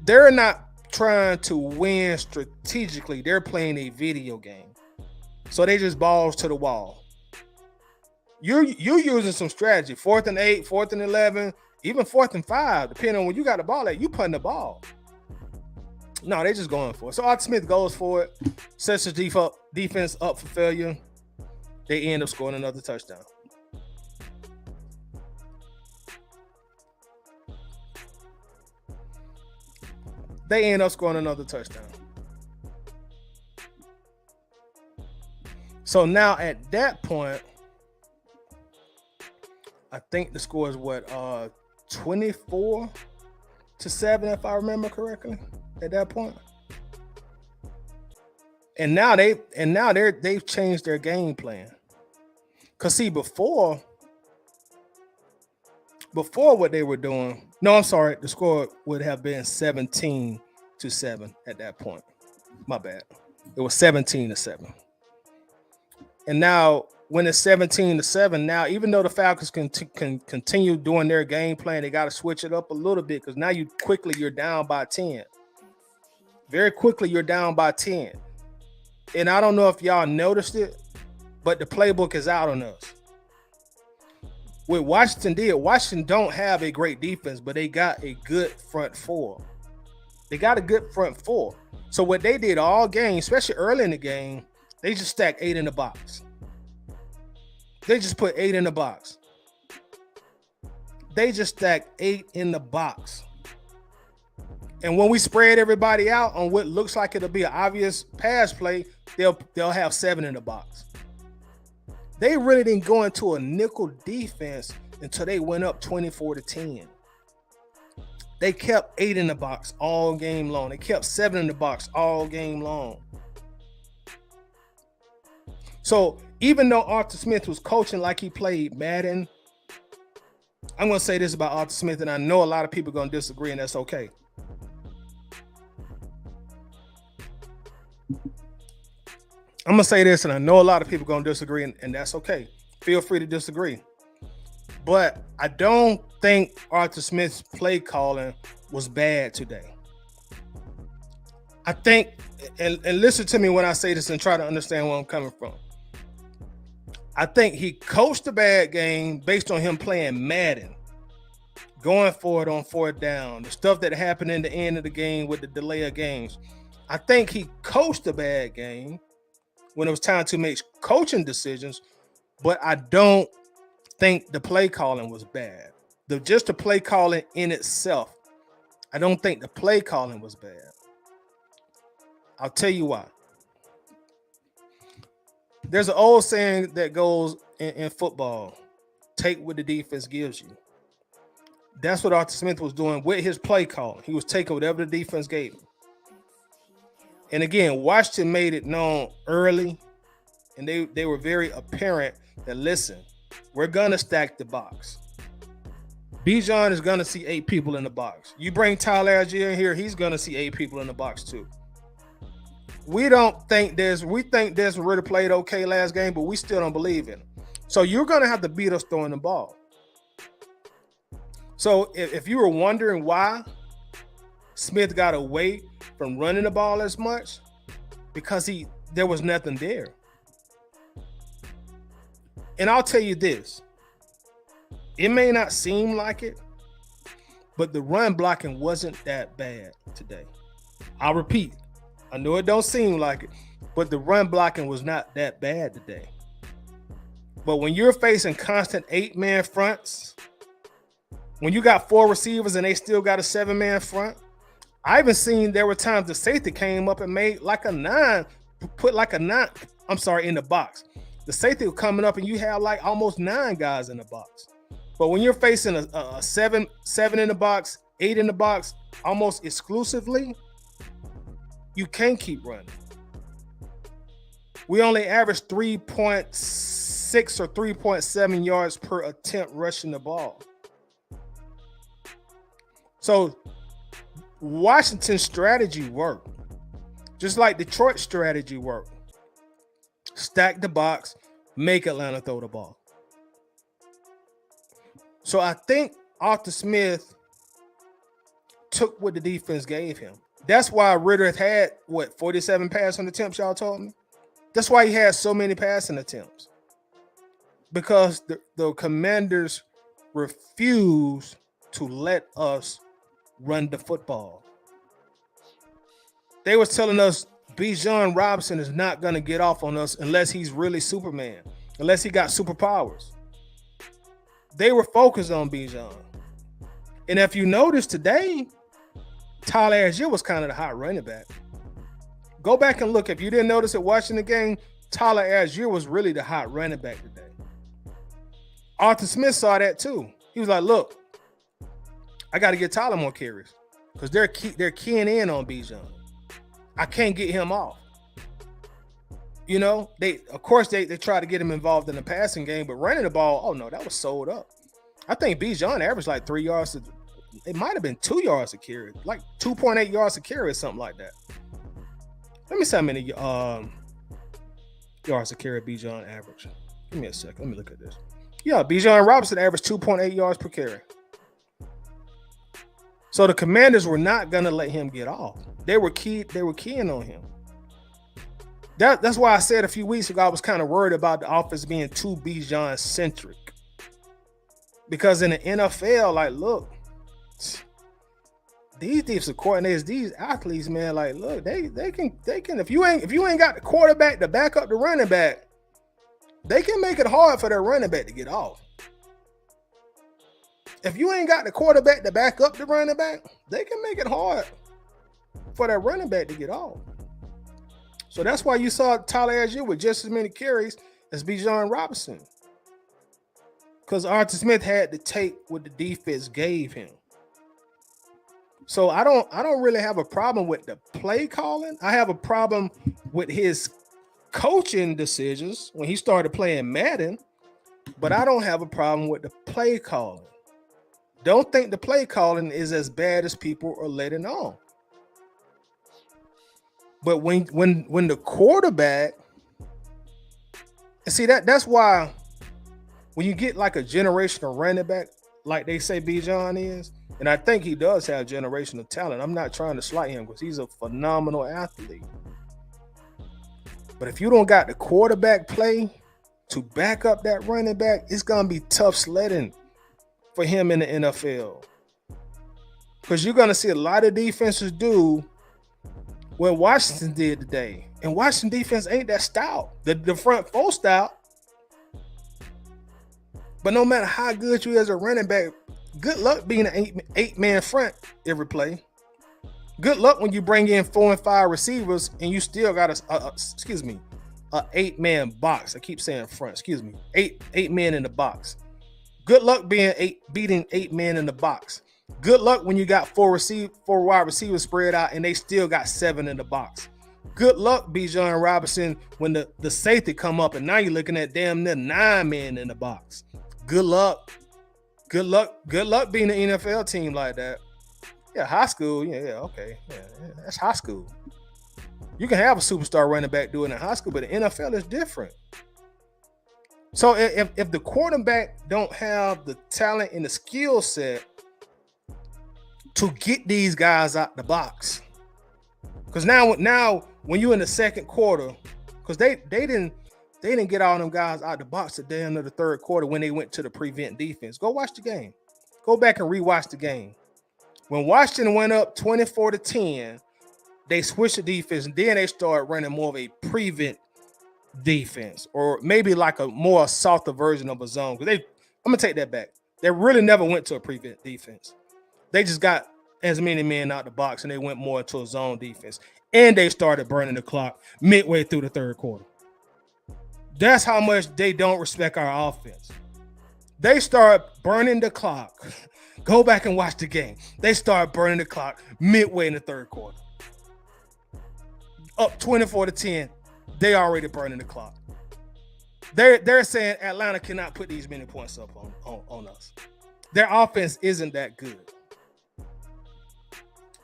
They're not trying to win strategically. They're playing a video game. So they just balls to the wall. You're using some strategy. 4th and 8, 4th and 11, even 4th and 5, depending on when you got the ball at, you putting the ball. No, they just going for it. So Arthur Smith goes for it, sets his defense up for failure. They end up scoring another touchdown. They end up scoring another touchdown. So now at that point, I think the score is 24-7, if I remember correctly, at that point. And now they've changed their game plan. Cause see, before what they were doing, no, I'm sorry, the score would have been 17-7 at that point. My bad. It was 17-7. And now when it's 17-7, now even though the Falcons can continue doing their game plan, they got to switch it up a little bit because now you're down by 10. Very quickly, you're down by 10. And I don't know if y'all noticed it, but the playbook is out on us. What Washington don't have a great defense, but they got a good front four. They got a good front four. So what they did all game, especially early in the game, they just stacked 8 in the box. They just put 8 in the box. They just stacked 8 in the box. And when we spread everybody out on what looks like it'll be an obvious pass play, they'll have 7 in the box. They really didn't go into a nickel defense until they went up 24-10. They kept 8 in the box all game long. They kept 7 in the box all game long. So even though Arthur Smith was coaching like he played Madden, I'm going to say this about Arthur Smith, and I know a lot of people are going to disagree, and that's okay. I'm going to say this, and I know a lot of people are going to disagree, and that's okay. Feel free to disagree. But I don't think Arthur Smith's play calling was bad today. I think, and listen to me when I say this and try to understand where I'm coming from. I think he coached a bad game based on him playing Madden, going for it on 4th down, the stuff that happened in the end of the game with the delay of games. I think he coached a bad game when it was time to make coaching decisions, but I don't think the play calling was bad. Just the play calling in itself, I don't think the play calling was bad. I'll tell you why. There's an old saying that goes in football, take what the defense gives you. That's what Arthur Smith was doing with his play calling. He was taking whatever the defense gave him. And again, Washington made it known early, and they were very apparent that, listen, we're going to stack the box. Bijan is going to see 8 people in the box. You bring Tyler Algier in here, he's going to see 8 people in the box too. We think Desmond Ridder played okay last game, but we still don't believe in him. So you're going to have to beat us throwing the ball. So if you were wondering why Smith got away from running the ball as much, because there was nothing there. And I'll tell you this, it may not seem like it, but the run blocking wasn't that bad today. I'll repeat, I know it don't seem like it, but the run blocking was not that bad today. But when you're facing constant 8-man fronts, when you got 4 receivers and they still got a 7-man front, I even seen there were times the safety came up and made like a 9, put like a 9, in the box. The safety was coming up and you have like almost 9 guys in the box. But when you're facing a 7 in the box, 8 in the box, almost exclusively, you can't keep running. We only average 3.6 or 3.7 yards per attempt rushing the ball. So Washington's strategy worked, just like Detroit's strategy worked. Stack the box, make Atlanta throw the ball. So I think Arthur Smith took what the defense gave him. That's why Ridder had, 47 passing attempts, y'all told me? That's why he had so many passing attempts. Because the Commanders refused to let us run the football. They was telling us Bijan Robinson is not going to get off on us unless he's really Superman, unless he got superpowers. They were focused on Bijan. And if you notice today, Tyler Algier was kind of the hot running back. Go back and look. If you didn't notice it watching the game, Tyler Algier was really the hot running back today. Arthur Smith saw that too. He was like, look, I got to get Tyler more carries because they're keying in on Bijan. I can't get him off. You know, they try to get him involved in the passing game, but running the ball, oh no, that was sold up. I think Bijan averaged like 3 yards. It might have been 2 yards a carry, like 2.8 yards a carry or something like that. Let me see how many yards a carry Bijan averaged. Give me a second. Let me look at this. Yeah, Bijan Robinson averaged 2.8 yards per carry. So the Commanders were not going to let him get off. They were keying on him. That's why I said a few weeks ago I was kind of worried about the offense being too Bijan-centric. Because in the NFL, like, look, these defensive coordinators, these athletes, man, like, look, they can if you ain't got the quarterback to back up the running back, they can make it hard for their running back to get off. If you ain't got the quarterback to back up the running back, they can make it hard for that running back to get off. So that's why you saw Tyler Algier with just as many carries as Bijan Robinson. Because Arthur Smith had to take what the defense gave him. So I don't really have a problem with the play calling. I have a problem with his coaching decisions when he started playing Madden, but I don't have a problem with the play calling. Don't think the play calling is as bad as people are letting on. But when the quarterback, and see that's why when you get like a generational running back, like they say Bijan is, and I think he does have generational talent. I'm not trying to slight him because he's a phenomenal athlete. But if you don't got the quarterback play to back up that running back, it's gonna be tough sledding for him in the NFL. Because you're gonna see a lot of defenses do what Washington did today. And Washington defense ain't that stout. The front four stout. But no matter how good you as a running back, good luck being an eight-man front every play. Good luck when you bring in 4 and 5 receivers and you still got a 8-man box. I keep saying front. Eight men in the box. Good luck beating 8 men in the box. Good luck when you got 4 wide receivers spread out and they still got 7 in the box. Good luck, Bijan Robinson, when the safety come up and now you're looking at damn near 9 men in the box. Good luck. Good luck being an NFL team like that. Yeah, high school. Yeah, okay. Yeah, that's high school. You can have a superstar running back doing it in high school, but the NFL is different. So if the quarterback don't have the talent and the skill set to get these guys out the box, because now when you're in the second quarter, because they didn't get all them guys out the box at the end of the third quarter when they went to the prevent defense. Go watch the game. Go back and rewatch the game. When Washington went up 24-10, they switched the defense and then they started running more of a prevent defense, or maybe like a more softer version of a zone. I'm gonna take that back. They really never went to a prevent defense. They just got as many men out the box and they went more into a zone defense. And they started burning the clock midway through the third quarter. That's how much they don't respect our offense. They start burning the clock. Go back and watch the game. They start burning the clock midway in the third quarter. Up 24-10, they already burning the clock. They're saying Atlanta cannot put these many points up on us. Their offense isn't that good.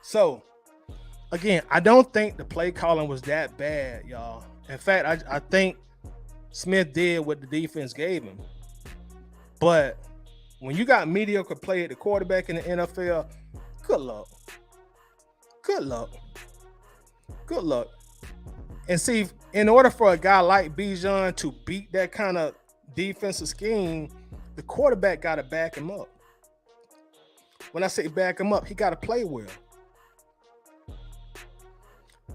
So, again, I don't think the play calling was that bad, y'all. In fact, I think Smith did what the defense gave him. But when you got mediocre play at the quarterback in the NFL, good luck. Good luck. Good luck. And see, in order for a guy like Bijan to beat that kind of defensive scheme, the quarterback got to back him up. When I say back him up, he got to play well.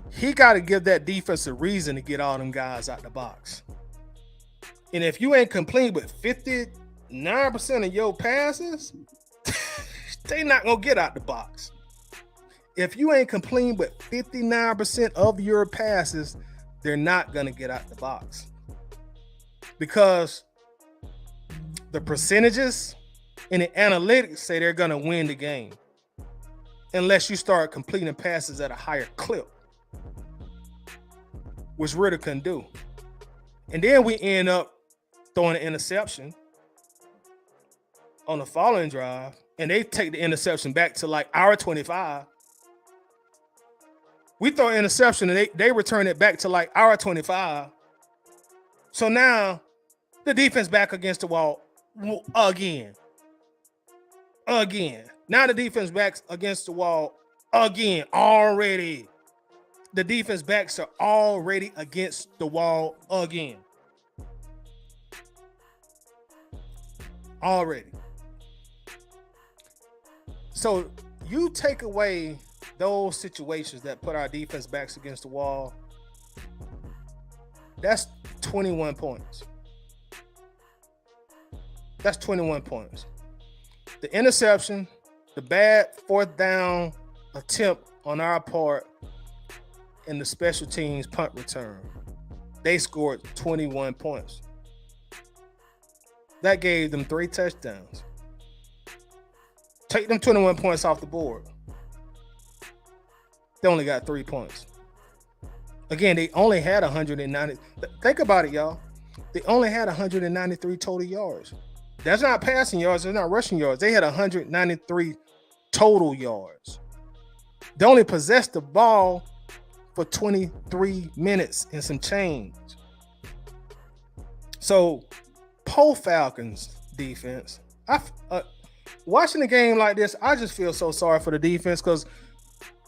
He got to give that defense a reason to get all them guys out the box. And if you ain't complete with 59% of your passes, they not going to get out the box. If you ain't complete with 59% of your passes, they're not going to get out the box. Because the percentages and the analytics say they're going to win the game unless you start completing passes at a higher clip, which Ritter couldn't do. And then we end up throwing an interception on the following drive, and they take the interception back to like our 25. We throw an interception, and they return it back to like our 25. So now the defense back against the wall again. Now the defense backs against the wall again already. The defense backs are already against the wall again. Already. So You take away those situations that put our defense backs against the wall, that's 21 points. That's 21 points. The interception, the bad fourth down attempt on our part, and the special teams punt return, they scored 21 points. That gave them 3 touchdowns. Take them 21 points off the board. They only got 3 points. Again, they only had 190. Think about it, y'all. They only had 193 total yards. That's not passing yards. That's not rushing yards. They had 193 total yards. They only possessed the ball for 23 minutes and some change. So, Falcons defense. Watching a game like this, I just feel so sorry for the defense because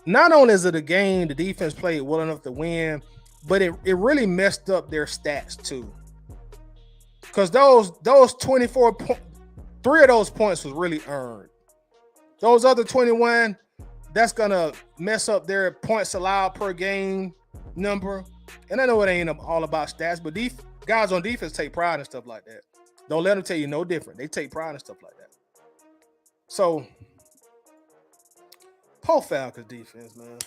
not only is it a game the defense played well enough to win, but it really messed up their stats too. Because those 24 points, 3 of those points was really earned. Those other 21, that's gonna mess up their points allowed per game number. And I know it ain't all about stats, but guys on defense take pride in stuff like that. Don't let them tell you no different. They take pride in stuff like that. So, Falcons defense, man.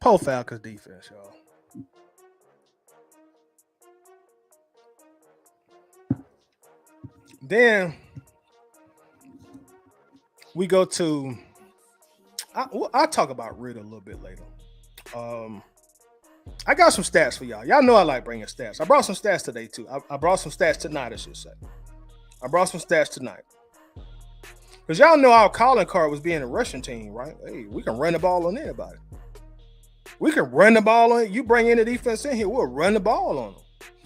Falcons defense, y'all. Then we go to. I'll talk about Rid a little bit later. I got some stats for y'all. Y'all know I like bringing stats. I brought some stats today too. I brought some stats tonight, I should say. I brought some stats tonight. Because y'all know our calling card was being a rushing team, right? Hey, we can run the ball on anybody. We can run the ball on it. You bring any defense in here, we'll run the ball on them.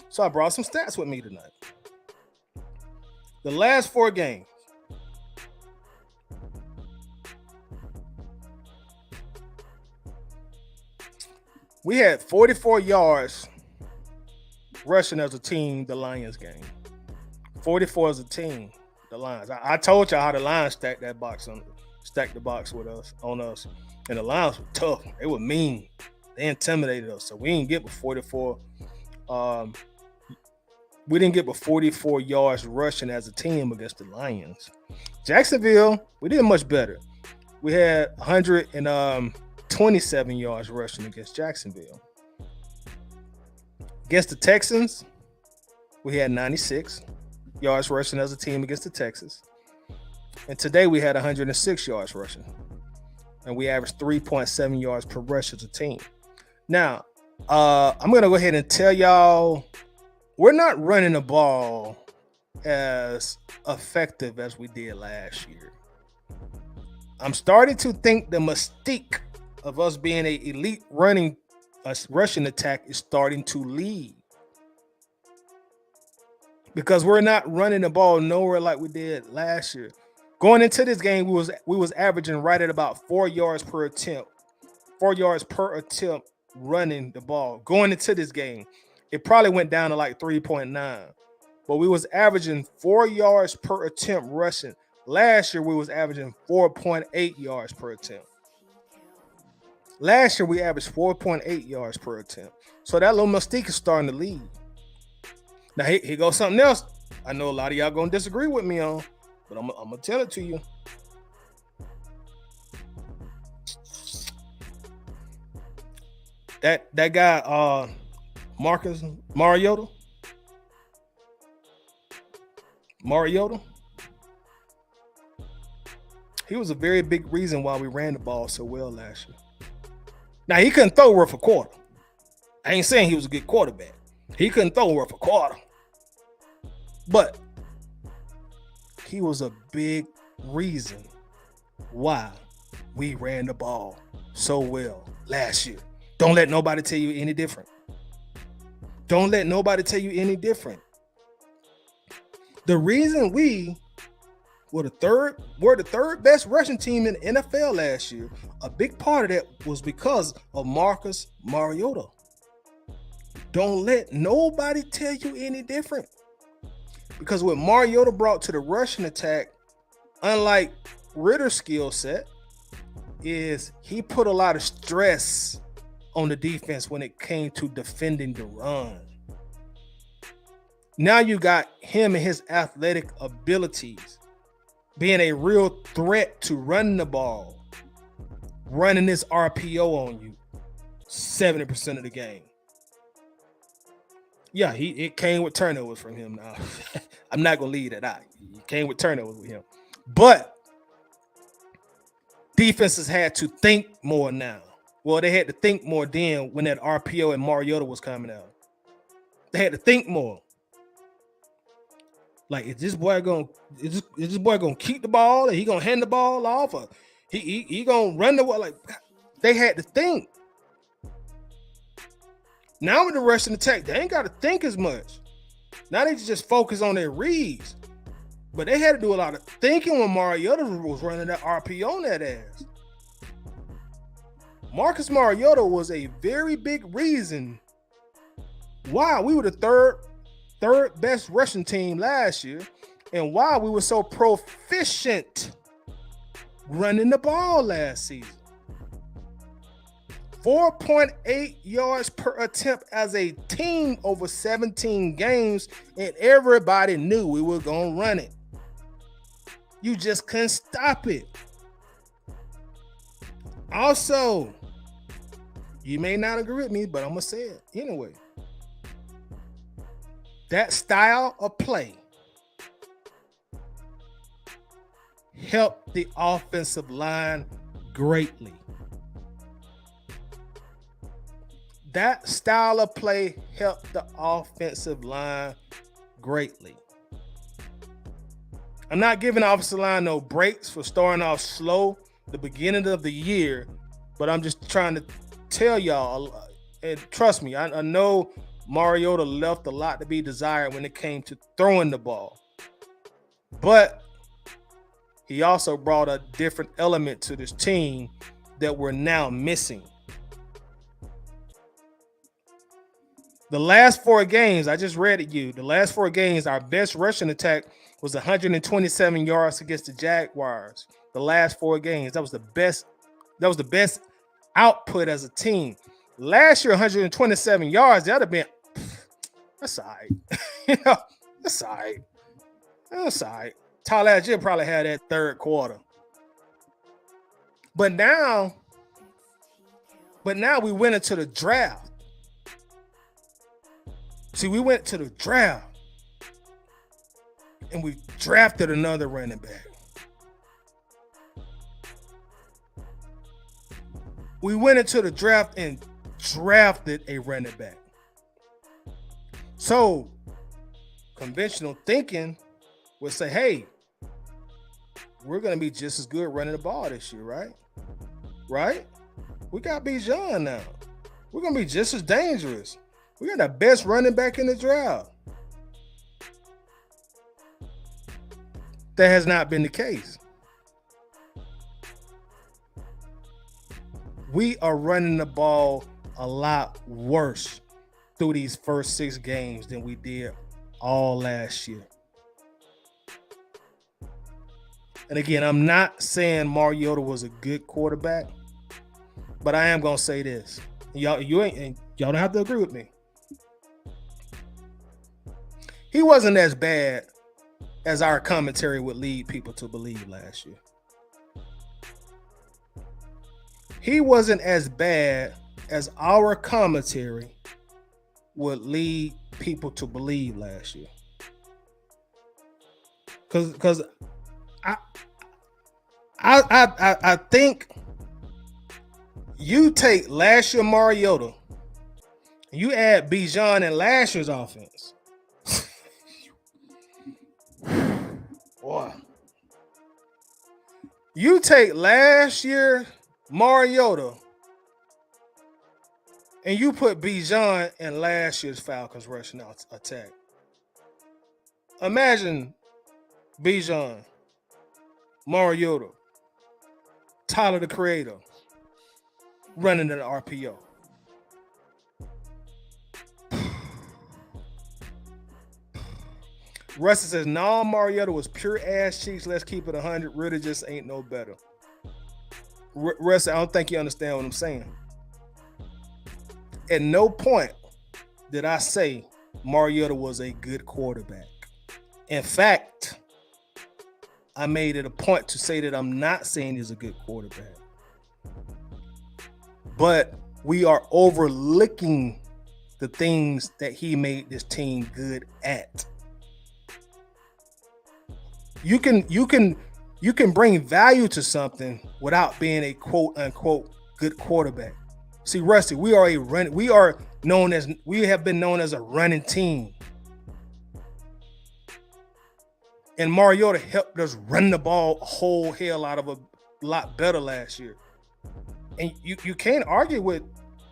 So I brought some stats with me tonight. The last 4 games. We had 44 yards rushing as a team, the Lions game. 44 as a team, the Lions. I told y'all how the Lions stacked the box with us on us. And the Lions were tough. They were mean. They intimidated us. So we didn't get but 44. We didn't get but 44 yards rushing as a team against the Lions. Jacksonville, we did much better. We had 127 yards rushing against Jacksonville. Against the Texans, we had 96 yards rushing as a team against the Texans. And today we had 106 yards rushing. And we averaged 3.7 yards per rush as a team. Now, I'm going to go ahead and tell y'all, we're not running the ball as effective as we did last year. I'm starting to think the mystique of us being an elite rushing attack is starting to leave. Because we're not running the ball nowhere like we did last year. Going into this game, we was averaging right at about 4 yards per attempt. 4 yards per attempt running the ball. Going into this game, it probably went down to like 3.9. But we was averaging 4 yards per attempt rushing. Last year, we was averaging 4.8 yards per attempt. Last year, we averaged 4.8 yards per attempt. So that little mystique is starting to leave. Now, here goes something else. I know a lot of y'all going to disagree with me on, but I'm going to tell it to you. That guy, Marcus Mariota, he was a very big reason why we ran the ball so well last year. Now, he couldn't throw worth a quarter. I ain't saying he was a good quarterback. He couldn't throw worth a quarter. But he was a big reason why we ran the ball so well last year. Don't let nobody tell you any different. Don't let nobody tell you any different. The reason we were the third best rushing team in the NFL last year, a big part of that was because of Marcus Mariota. Don't let nobody tell you any different. Because what Mariota brought to the rushing attack, unlike Ritter's skill set, is he put a lot of stress on the defense when it came to defending the run. Now you got him and his athletic abilities being a real threat to running the ball, running this RPO on you 70% of the game. Yeah, it came with turnovers from him now. I'm not going to leave that out. It came with turnovers with him. But defenses had to think more now. Well, they had to think more then when that RPO and Mariota was coming out. They had to think more. Like, is this boy gonna keep the ball? Or he gonna hand the ball off? Or he gonna run the ball? Like, they had to think. Now with the rushing attack, they ain't got to think as much. Now they just focus on their reads. But they had to do a lot of thinking when Mariota was running that RPO on that ass. Marcus Mariota was a very big reason why we were the third best rushing team last year and why we were so proficient running the ball last season. 4.8 yards per attempt as a team over 17 games, and everybody knew we were going to run it. You just couldn't stop it. Also, you may not agree with me, but I'm going to say it anyway. That style of play helped the offensive line greatly. That style of play helped the offensive line greatly. I'm not giving the offensive line no breaks for starting off slow the beginning of the year, but I'm just trying to tell y'all, and trust me, I know Mariota left a lot to be desired when it came to throwing the ball. But he also brought a different element to this team that we're now missing. The last 4 games, I just read it you. The last 4 games, our best rushing attack was 127 yards against the Jaguars. The last 4 games, that was the best. That was the best output as a team. Last year, 127 yards. That'd have been. That's all right. That's all right. That's all right. Tyler Jim probably had that third quarter. But now we went into the draft. See, we went to the draft and we drafted another running back. We went into the draft and drafted a running back. So, conventional thinking would say, hey, we're going to be just as good running the ball this year, right? Right? We got Bijan now. We're going to be just as dangerous. We got the best running back in the draft. That has not been the case. We are running the ball a lot worse through these first 6 games than we did all last year. And again, I'm not saying Mariota was a good quarterback, but I am gonna say this. Y'all don't have to agree with me. He wasn't as bad as our commentary would lead people to believe last year. He wasn't as bad as our commentary would lead people to believe last year. Because I think you take last year Mariota, you add Bijan and last year's offense. Boy. You take last year Mariota and you put Bijan in last year's Falcons rushing out attack. Imagine Bijan, Mariota, Tyler the Creator running an RPO. Rusty says, no, Mariota was pure ass cheeks. Let's keep it 100. Ritter just ain't no better. Rusty, I don't think you understand what I'm saying. At no point did I say Mariota was a good quarterback. In fact, I made it a point to say that I'm not saying he's a good quarterback. But we are overlooking the things that he made this team good at. You can bring value to something without being a quote unquote good quarterback. See, Rusty, we have been known as a running team. And Mariota helped us run the ball a whole hell out of a lot better last year. And you can't argue with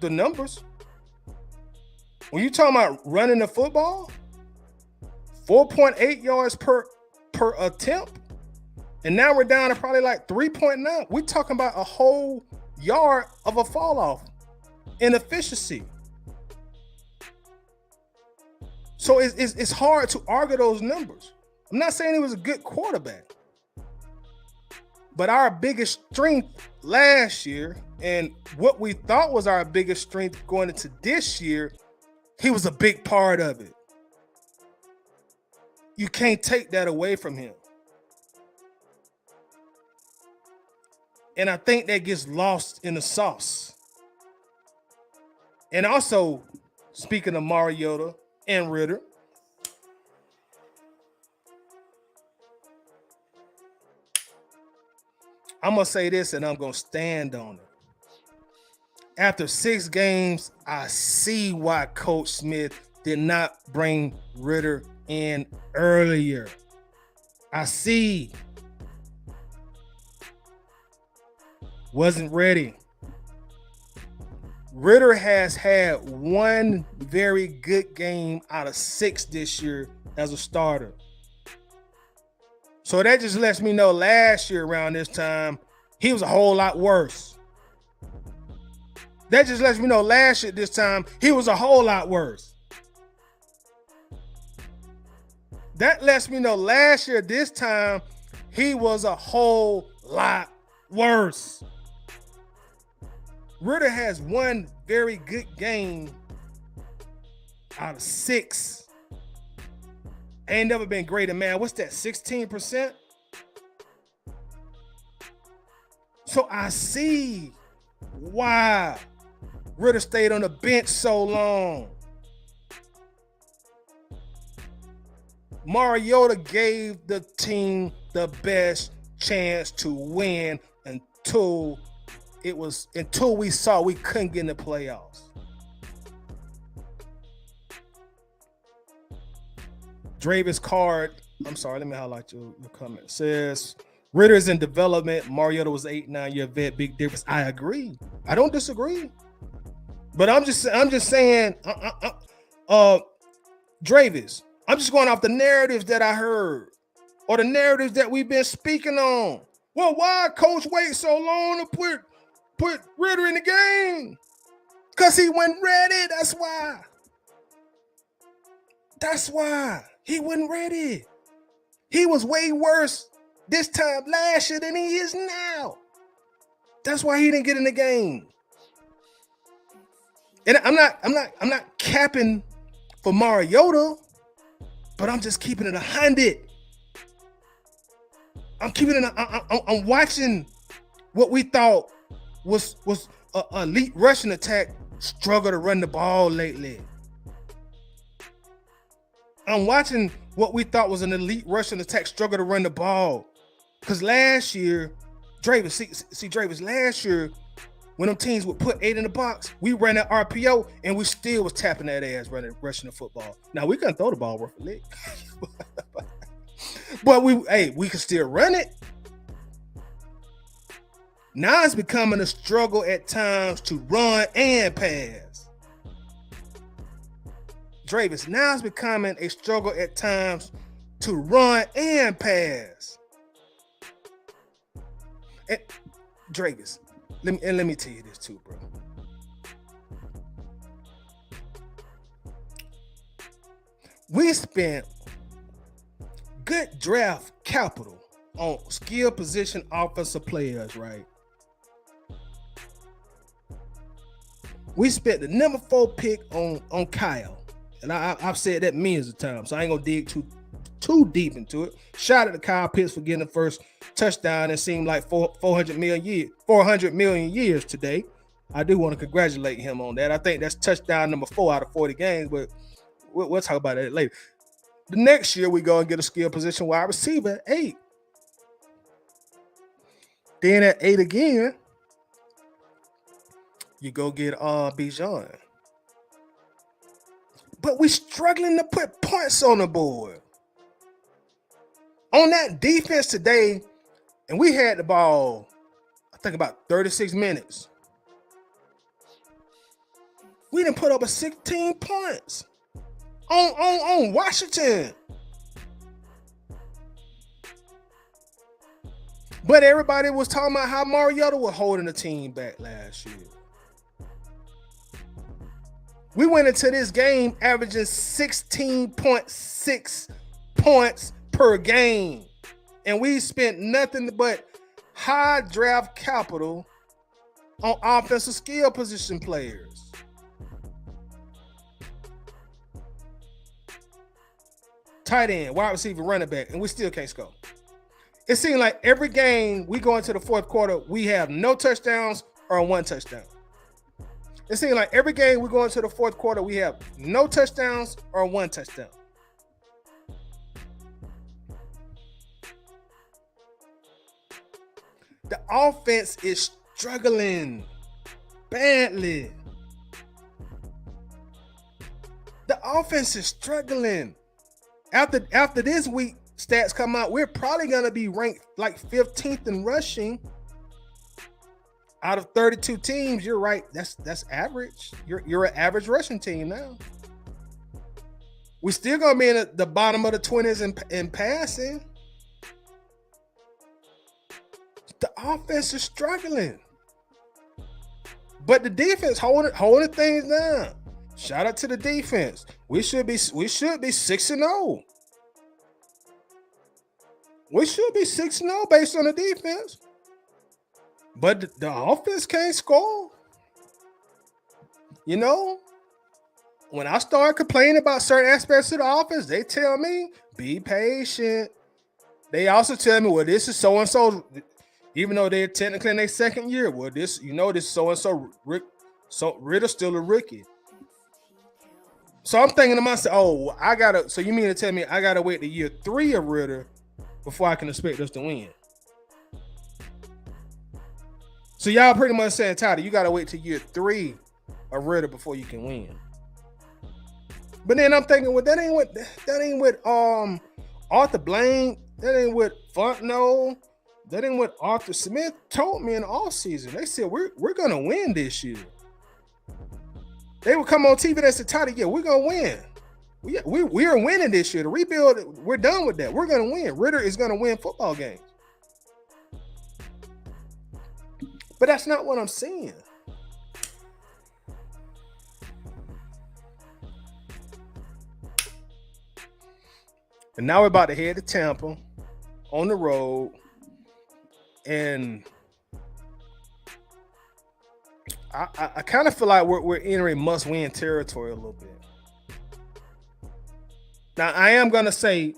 the numbers. When you're talking about running the football, 4.8 yards per attempt, and now we're down to probably like 3.9. We're talking about a whole yard of a fall off in efficiency. So it's hard to argue those numbers. I'm not saying he was a good quarterback, but our biggest strength last year and what we thought was our biggest strength going into this year, he was a big part of it. You can't take that away from him. And I think that gets lost in the sauce. And also, speaking of Mariota and Ritter, I'm going to say this and I'm going to stand on it. After 6 games, I see why Coach Smith did not bring Ritter in earlier. I see. Wasn't ready. Ritter has had one very good game out of 6 this year as a starter. So that just lets me know last year around this time, he was a whole lot worse. That just lets me know last year this time, he was a whole lot worse. That lets me know last year this time, he was a whole lot worse. Ritter has one very good game out of 6. Ain't never been greater, man. What's that, 16%? So I see why Ritter stayed on the bench so long. Mariota gave the team the best chance to win until we saw we couldn't get in the playoffs. Dravis Card, I'm sorry, let me highlight your comment. Says, Ritter is in development. Mariota was 8-9-year vet. Big difference. I agree. I don't disagree. But I'm just saying, Dravis, I'm just going off the narratives that I heard or the narratives that we've been speaking on. Well, why Coach wait so long to put Ritter in the game? Because he wasn't ready. That's why. That's why. He wasn't ready. He was way worse this time last year than he is now. That's why he didn't get in the game. And I'm not capping for Mariota, but I'm just keeping it 100. I'm watching what we thought was an elite rushing attack struggle to run the ball lately. I'm watching what we thought was an elite rushing attack struggle to run the ball. Because last year, Dravis, last year, when them teams would put 8 in the box, we ran that RPO and we still was tapping that ass rushing the football. Now, we couldn't throw the ball worth a lick. But we could still run it. Now it's becoming a struggle at times to run and pass. Dravis, now it's becoming a struggle at times to run and pass. And Dravis, let me tell you this too, bro. We spent good draft capital on skill position offensive players, right? We spent the number 4 pick on Kyle. And I've said that millions of times, so I ain't gonna dig too deep into it. Shout out to Kyle Pitts for getting the first touchdown. It seemed like 400 million years today. I do want to congratulate him on that. I think that's touchdown number 4 out of 40 games, but we'll talk about that later. The next year, we go and get a skill position wide receiver at 8. Then at 8 again, you go get Bijan. But we struggling to put points on the board. On that defense today, and we had the ball, I think about 36 minutes. We didn't put up a 16 points on Washington. But everybody was talking about how Mariota was holding the team back last year. We went into this game averaging 16.6 points per game. And we spent nothing but high draft capital on offensive skill position players. Tight end, wide receiver, running back, and we still can't score. It seems like every game we go into the fourth quarter, we have no touchdowns or 1 touchdown. It seems like every game we go into the fourth quarter, we have no touchdowns or 1 touchdown. The offense is struggling badly. The offense is struggling. After this week stats come out, we're probably going to be ranked like 15th in rushing. Out of 32 teams, you're right. That's average. You're an average rushing team now. We're still gonna be in the bottom of the 20s in passing. The offense is struggling, but the defense holding things down. Shout out to the defense. We should be 6-0. We should be 6-0 based on the defense. But the offense can't score. You know, when I start complaining about certain aspects of the offense, they tell me, be patient. They also tell me, well, this is so-and-so, even though they're technically in their second year. Well, this so-and-so, so Ritter's still a rookie. So I'm thinking to myself, so you mean to tell me I got to wait to year 3 of Ritter before I can expect us to win? So y'all pretty much saying, Tyler, you got to wait till year 3 of Ritter before you can win. But then I'm thinking, well, that ain't what Arthur Blank, that ain't what Fontenot, that ain't what Arthur Smith told me in the offseason. They said we're gonna win this year. They would come on TV and say, Tyler, yeah, we're gonna win. We are winning this year. The rebuild, we're done with that. We're gonna win. Ritter is gonna win football games. But that's not what I'm seeing. And now we're about to head to Tampa on the road. And I kind of feel like we're entering must-win territory a little bit. Now, I am going to say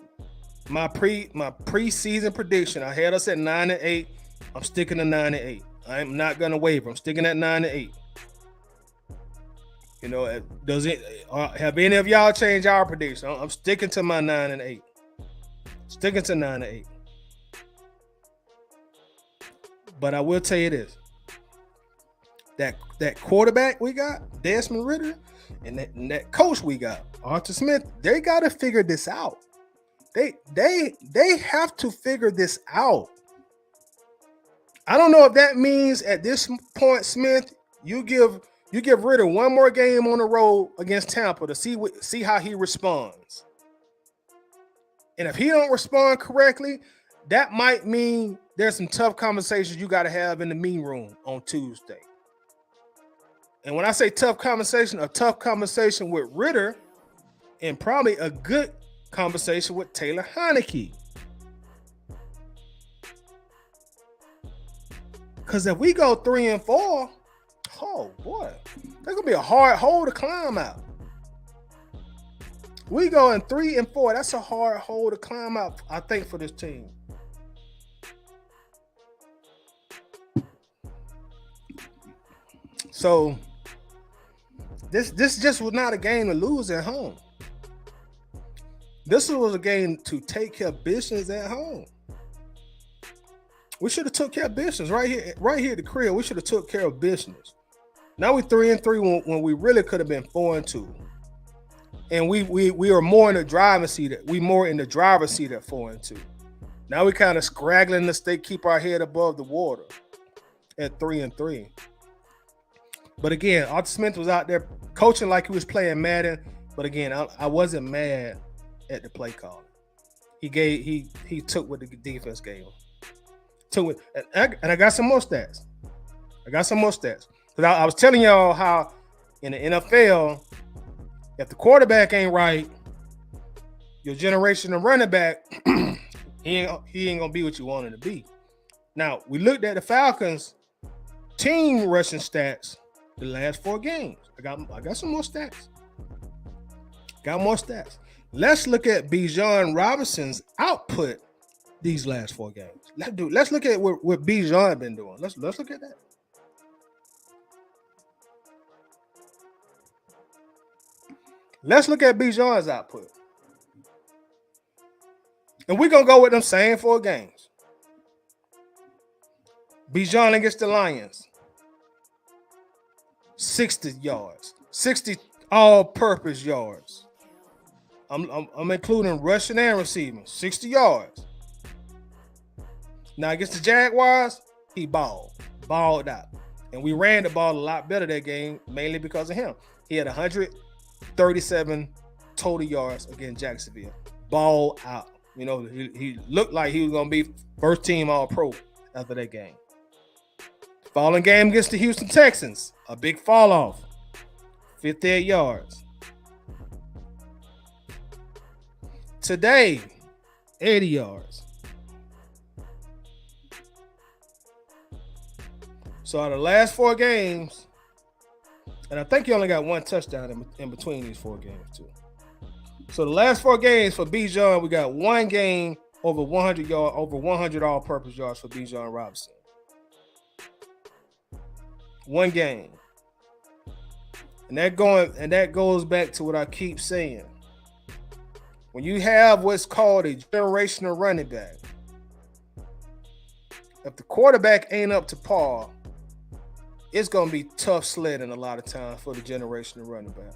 my preseason prediction, I had us at 9-8. I'm sticking to 9-8. I'm not going to waver. I'm sticking at 9-8. You know, have any of y'all changed our prediction? I'm sticking to my 9-8. Sticking to 9-8. But I will tell you this. That quarterback we got, Desmond Ridder, and that coach we got, Arthur Smith, they got to figure this out. They have to figure this out. I don't know if that means at this point, Smith, you give Ridder one more game on the road against Tampa to see how he responds. And if he don't respond correctly, that might mean there's some tough conversations you got to have in the meeting room on Tuesday. And when I say tough conversation, a tough conversation with Ridder and probably a good conversation with Taylor Heineke. Because if we go 3-4, oh boy, that's gonna be a hard hole to climb out. We go in 3-4, that's a hard hole to climb out, I think, for this team. So this just was not a game to lose at home. This was a game to take care of business at home. We should have took care of business right here at the crib. We should have took care of business. Now we're 3-3 when we really could have been 4-2. And we are more in the driving seat. We more in the driver's seat at 4-2. Now we kind of scraggling to stay, keep our head above the water at 3-3. But again, Arthur Smith was out there coaching like he was playing Madden. But again, I wasn't mad at the play call. He took what the defense gave him. Took it, and I got some more stats. Because I was telling y'all how in the NFL, if the quarterback ain't right, your generation of running back, he ain't gonna be what you want him to be. Now we looked at the Falcons team rushing stats the last 4 games. I got some more stats. Let's look at Bijan Robinson's output these last 4 games. Let's look at what Bijan been doing. Let's look at that. Let's look at Bijan's output. And we're going to go with them same 4 games. Bijan against the Lions. 60 yards. 60 all-purpose yards. I'm including rushing and receiving. 60 yards. Now against the Jaguars, he balled out. And we ran the ball a lot better that game, mainly because of him. He had 137 total yards against Jacksonville. Ball out. You know, he looked like he was going to be first team All-Pro after that game. Following game against the Houston Texans, a big fall off. 58 yards. Today, 80 yards. So out of the last 4 games, and I think he only got 1 touchdown in between these 4 games too. So the last 4 games for Bijan, we got 1 game over 100 yards, over 100 all-purpose yards for Bijan Robinson. 1 game. And that goes back to what I keep saying. When you have what's called a generational running back, if the quarterback ain't up to par, it's going to be tough sledding a lot of times for the generational running back.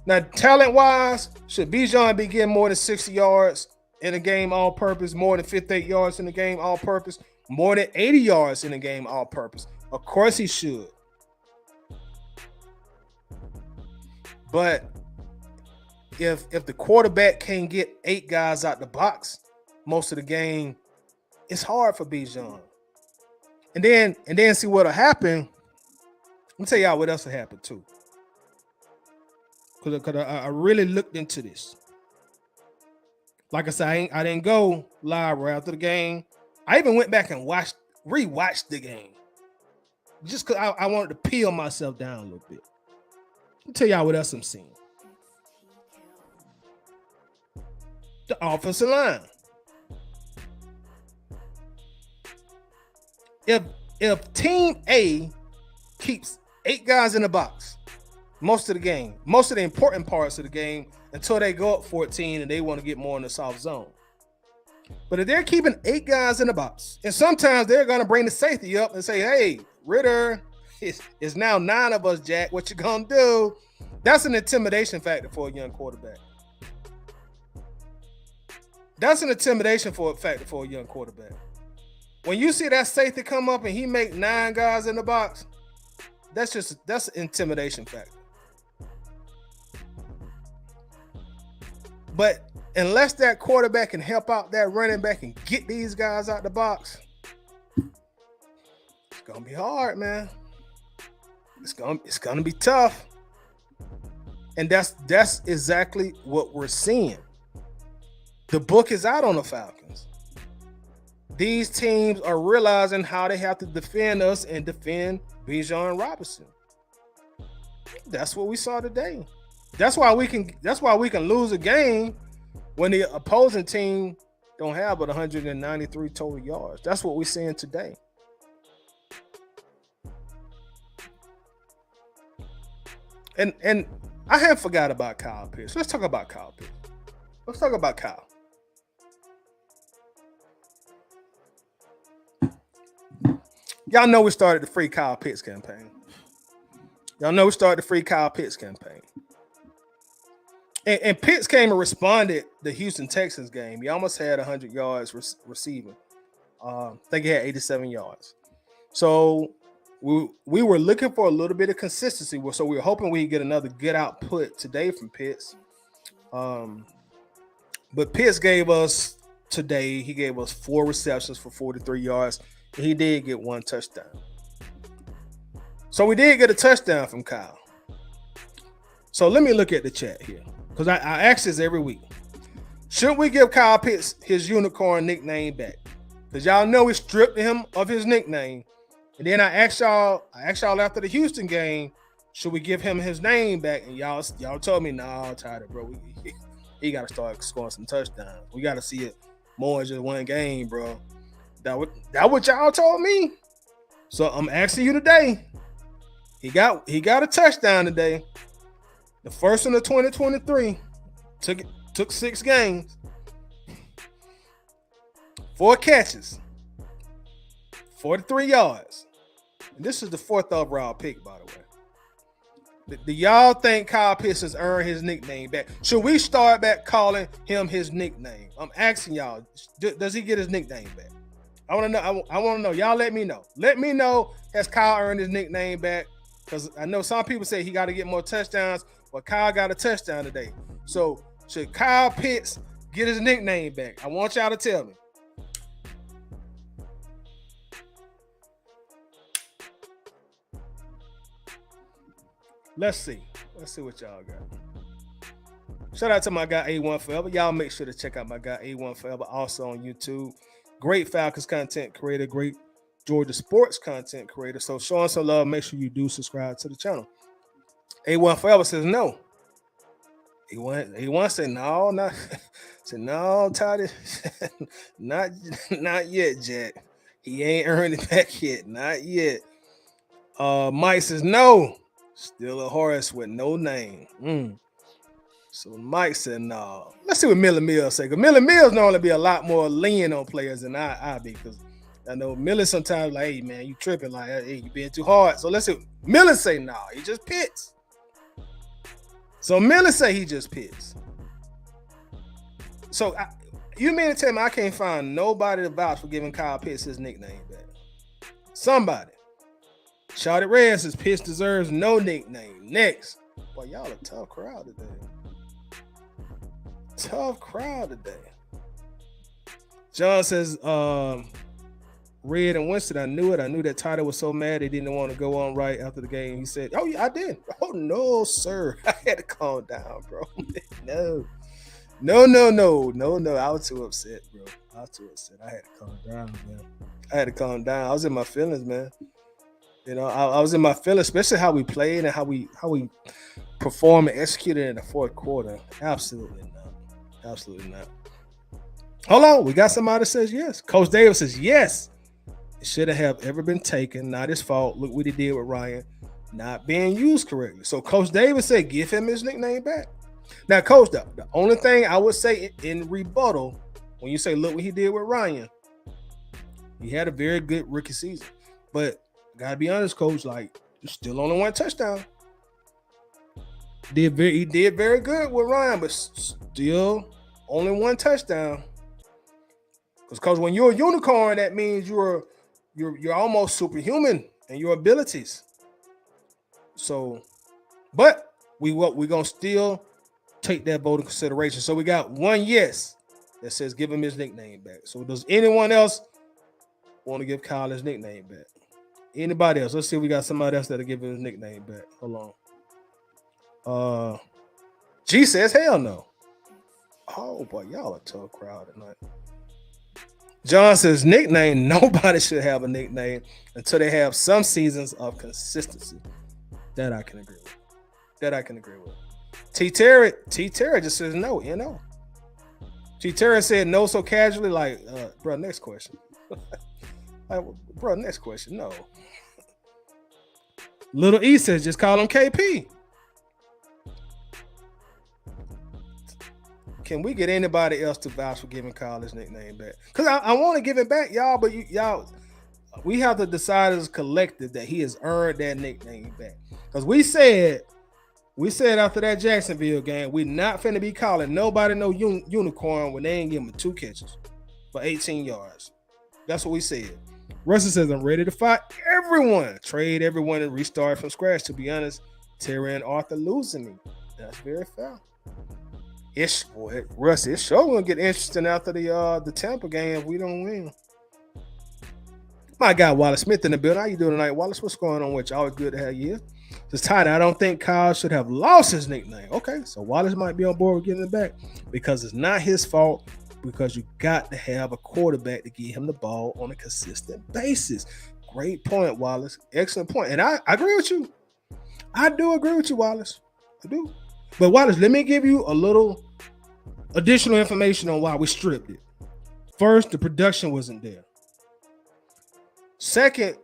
Now, talent-wise, should Bijan be getting more than 60 yards in a game all-purpose, more than 58 yards in the game all-purpose, more than 80 yards in the game all-purpose? Of course he should. But if the quarterback can't get 8 guys out the box most of the game, it's hard for Bijan. And then see what'll happen. Let me tell y'all what else will happen too. Because I really looked into this. Like I said, I didn't go live right after the game. I even went back and rewatched the game. Just because I wanted to peel myself down a little bit. Let me tell y'all what else I'm seeing. The offensive line. If Team A keeps 8 guys in the box most of the game, most of the important parts of the game, until they go up 14 and they want to get more in the soft zone. But if they're keeping 8 guys in the box, and sometimes they're going to bring the safety up and say, hey, Ritter, it's now 9 of us, Jack. What you going to do? That's an intimidation factor for a young quarterback. That's an intimidation factor for a young quarterback. When you see that safety come up and he make 9 guys in the box, that's an intimidation factor. But unless that quarterback can help out that running back and get these guys out the box, it's gonna be hard, man. It's gonna be tough. And that's exactly what we're seeing. The book is out on the Falcons. These teams are realizing how they have to defend us and defend Bijan Robinson. That's what we saw today. That's why we can lose a game when the opposing team don't have but 193 total yards. That's what we're seeing today. And I haven't forgot about Kyle Pitts. Let's talk about Kyle Pitts. Let's talk about Kyle. Y'all know we started the free Kyle Pitts campaign. And Pitts came and responded the Houston Texans game. He almost had 100 yards receiving. I think he had 87 yards. So we were looking for a little bit of consistency. So we were hoping we could get another good output today from Pitts. But Pitts gave us 4 receptions for 43 yards. And he did get 1 touchdown. So we did get a touchdown from Kyle. So let me look at the chat here, because I ask this every week. Should we give Kyle Pitts his unicorn nickname back? Because y'all know we stripped him of his nickname. And then I asked y'all after the Houston game, should we give him his name back? And y'all told me, no, Tyler, bro, he got to start scoring some touchdowns. We got to see it more than just one game, bro. That what y'all told me. So I'm asking you today. He got a touchdown today. The first one of 2023. Took 6 games. 4 catches. 43 yards. And this is the 4th overall pick, by the way. Do y'all think Kyle Pitts has earned his nickname back? Should we start back calling him his nickname? I'm asking y'all, does he get his nickname back? I want to know. I want to know. Y'all let me know. Let me know, has Kyle earned his nickname back? Because I know some people say he got to get more touchdowns, but Kyle got a touchdown today. So should Kyle Pitts get his nickname back? I want y'all to tell me. Let's see what y'all got. Shout out to my guy A1 Forever. Y'all make sure to check out my guy A1 Forever, also on YouTube. Great Falcons content creator, great Georgia sports content creator. So showing some love, make sure you do subscribe to the channel. A1 Forever says no. A1 said no, not said no, Todd. not yet, Jack. He ain't earned it back yet. Not yet. Mike says no. Still a horse with no name. So Mike said no. Let's see what Millie Mills say. Because Millie Mills normally be a lot more lenient on players than I be. Because I know Millie sometimes like, hey man, you tripping, like, hey, you being too hard. So let's see what Millie say. No, he just pits. So Millie say he just pits. So you mean to tell me I can't find nobody to vouch for giving Kyle Pitts his nickname back? Somebody. Shawty Red says Pitts deserves no nickname. Next. Boy, y'all a tough crowd today. John says, Red and Winston, I knew it. I knew that Tyler was so mad he didn't want to go on right after the game. He said, oh, yeah, I did. Oh, no, sir. I had to calm down, bro. No. I was too upset, bro. I had to calm down, man. I was in my feelings, man. You know, I was in my feelings, especially how we played and how we performed and executed in the 4th quarter. Absolutely not. Hold on. We got somebody that says yes. Coach Davis says yes. It shouldn't have ever been taken. Not his fault. Look what he did with Ryan. Not being used correctly. So Coach Davis said give him his nickname back. Now, Coach, the only thing I would say in rebuttal, when you say look what he did with Ryan, he had a very good rookie season. But gotta be honest, Coach, like, still only 1 touchdown. He did very good with Ryan, but still only 1 touchdown. Because when you're a unicorn, that means you're almost superhuman in your abilities. So, but we're gonna still take that vote in consideration. So we got 1 yes that says give him his nickname back. So does anyone else want to give Kyle his nickname back? Anybody else? Let's see if we got somebody else that'll give him his nickname back. Hold on. G says hell no. Oh boy, y'all a tough crowd tonight. John says nickname. Nobody should have a nickname until they have some seasons of consistency. That I can agree with. That I can agree with. T Terry just says no, T Terry said no so casually, like, bro, next question. Like, bro, next question. No. Little E says just call him KP. Can we get anybody else to vouch for giving Kyle his nickname back? Because I want to give it back, y'all, but y'all, we have to decide as a collective that he has earned that nickname back. Because we said after that Jacksonville game, we're not finna be calling nobody no unicorn when they ain't give him 2 catches for 18 yards. That's what we said. Russell says, I'm ready to fight everyone. Trade everyone and restart from scratch. To be honest, Terry and Arthur losing me. That's very fair. Russ, it's sure gonna get interesting after the Tampa game if we don't win. My guy Wallace Smith in the building. How you doing tonight, Wallace? What's going on with you? Always good to have you. Just tight. I don't think Kyle should have lost his nickname. Okay, so Wallace might be on board with getting it back because it's not his fault. Because you got to have a quarterback to give him the ball on a consistent basis. Great point, Wallace. Excellent point. And I agree with you. I do agree with you, Wallace. I do. But Wallace, let me give you a little additional information on why we stripped it. First, the production wasn't there. Second,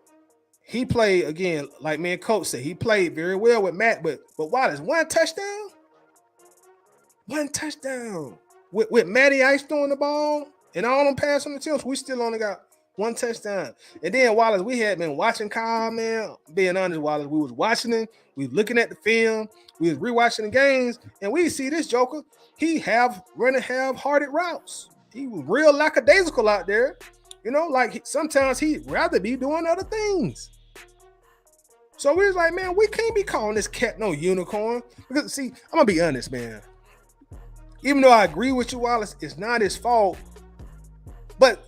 he played, again, like me and Coach said, he played very well with Matt, but Wallace, one touchdown. With Matty Ice throwing the ball and all them passing attempts, we still only got 1 touchdown. And then Wallace, we had been watching Kyle, man. Being honest, Wallace, we was watching it. We was looking at the film. We was rewatching the games, and we see this joker. He running half-hearted routes. He was real lackadaisical out there. You know, like sometimes he'd rather be doing other things. So we was like, man, we can't be calling this cat no unicorn. Because see, I'm gonna be honest, man. Even though I agree with you, Wallace, it's not his fault. But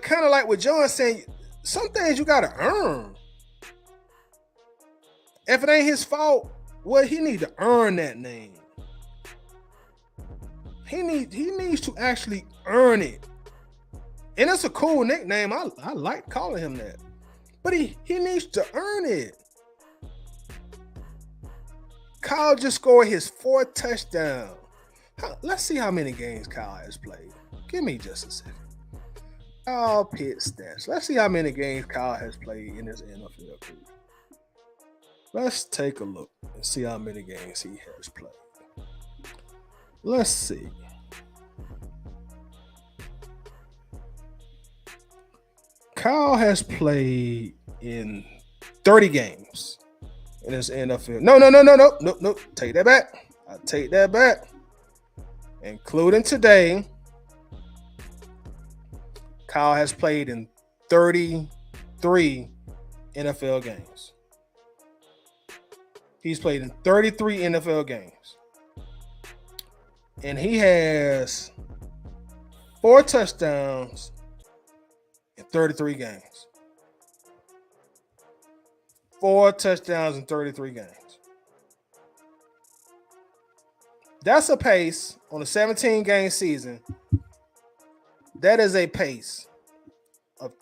kind of like what John saying, some things you gotta earn. If it ain't his fault, well, he need to earn that name. He needs to actually earn it. And it's a cool nickname. I like calling him that. But he needs to earn it. Kyle just scored his 4th touchdown. Let's see how many games Kyle has played. Give me just a second. Kyle Pitt stats. Let's see how many games Kyle has played in his NFL career. Let's take a look and see how many games he has played. Let's see. Kyle has played in 30 games in his NFL. No. Take that back. I take that back. Including today, Kyle has played in 33 NFL games. He's played in 33 NFL games. And he has 4 touchdowns in 33 games. 4 touchdowns in 33 games. That's a pace on a 17-game season. That is a pace of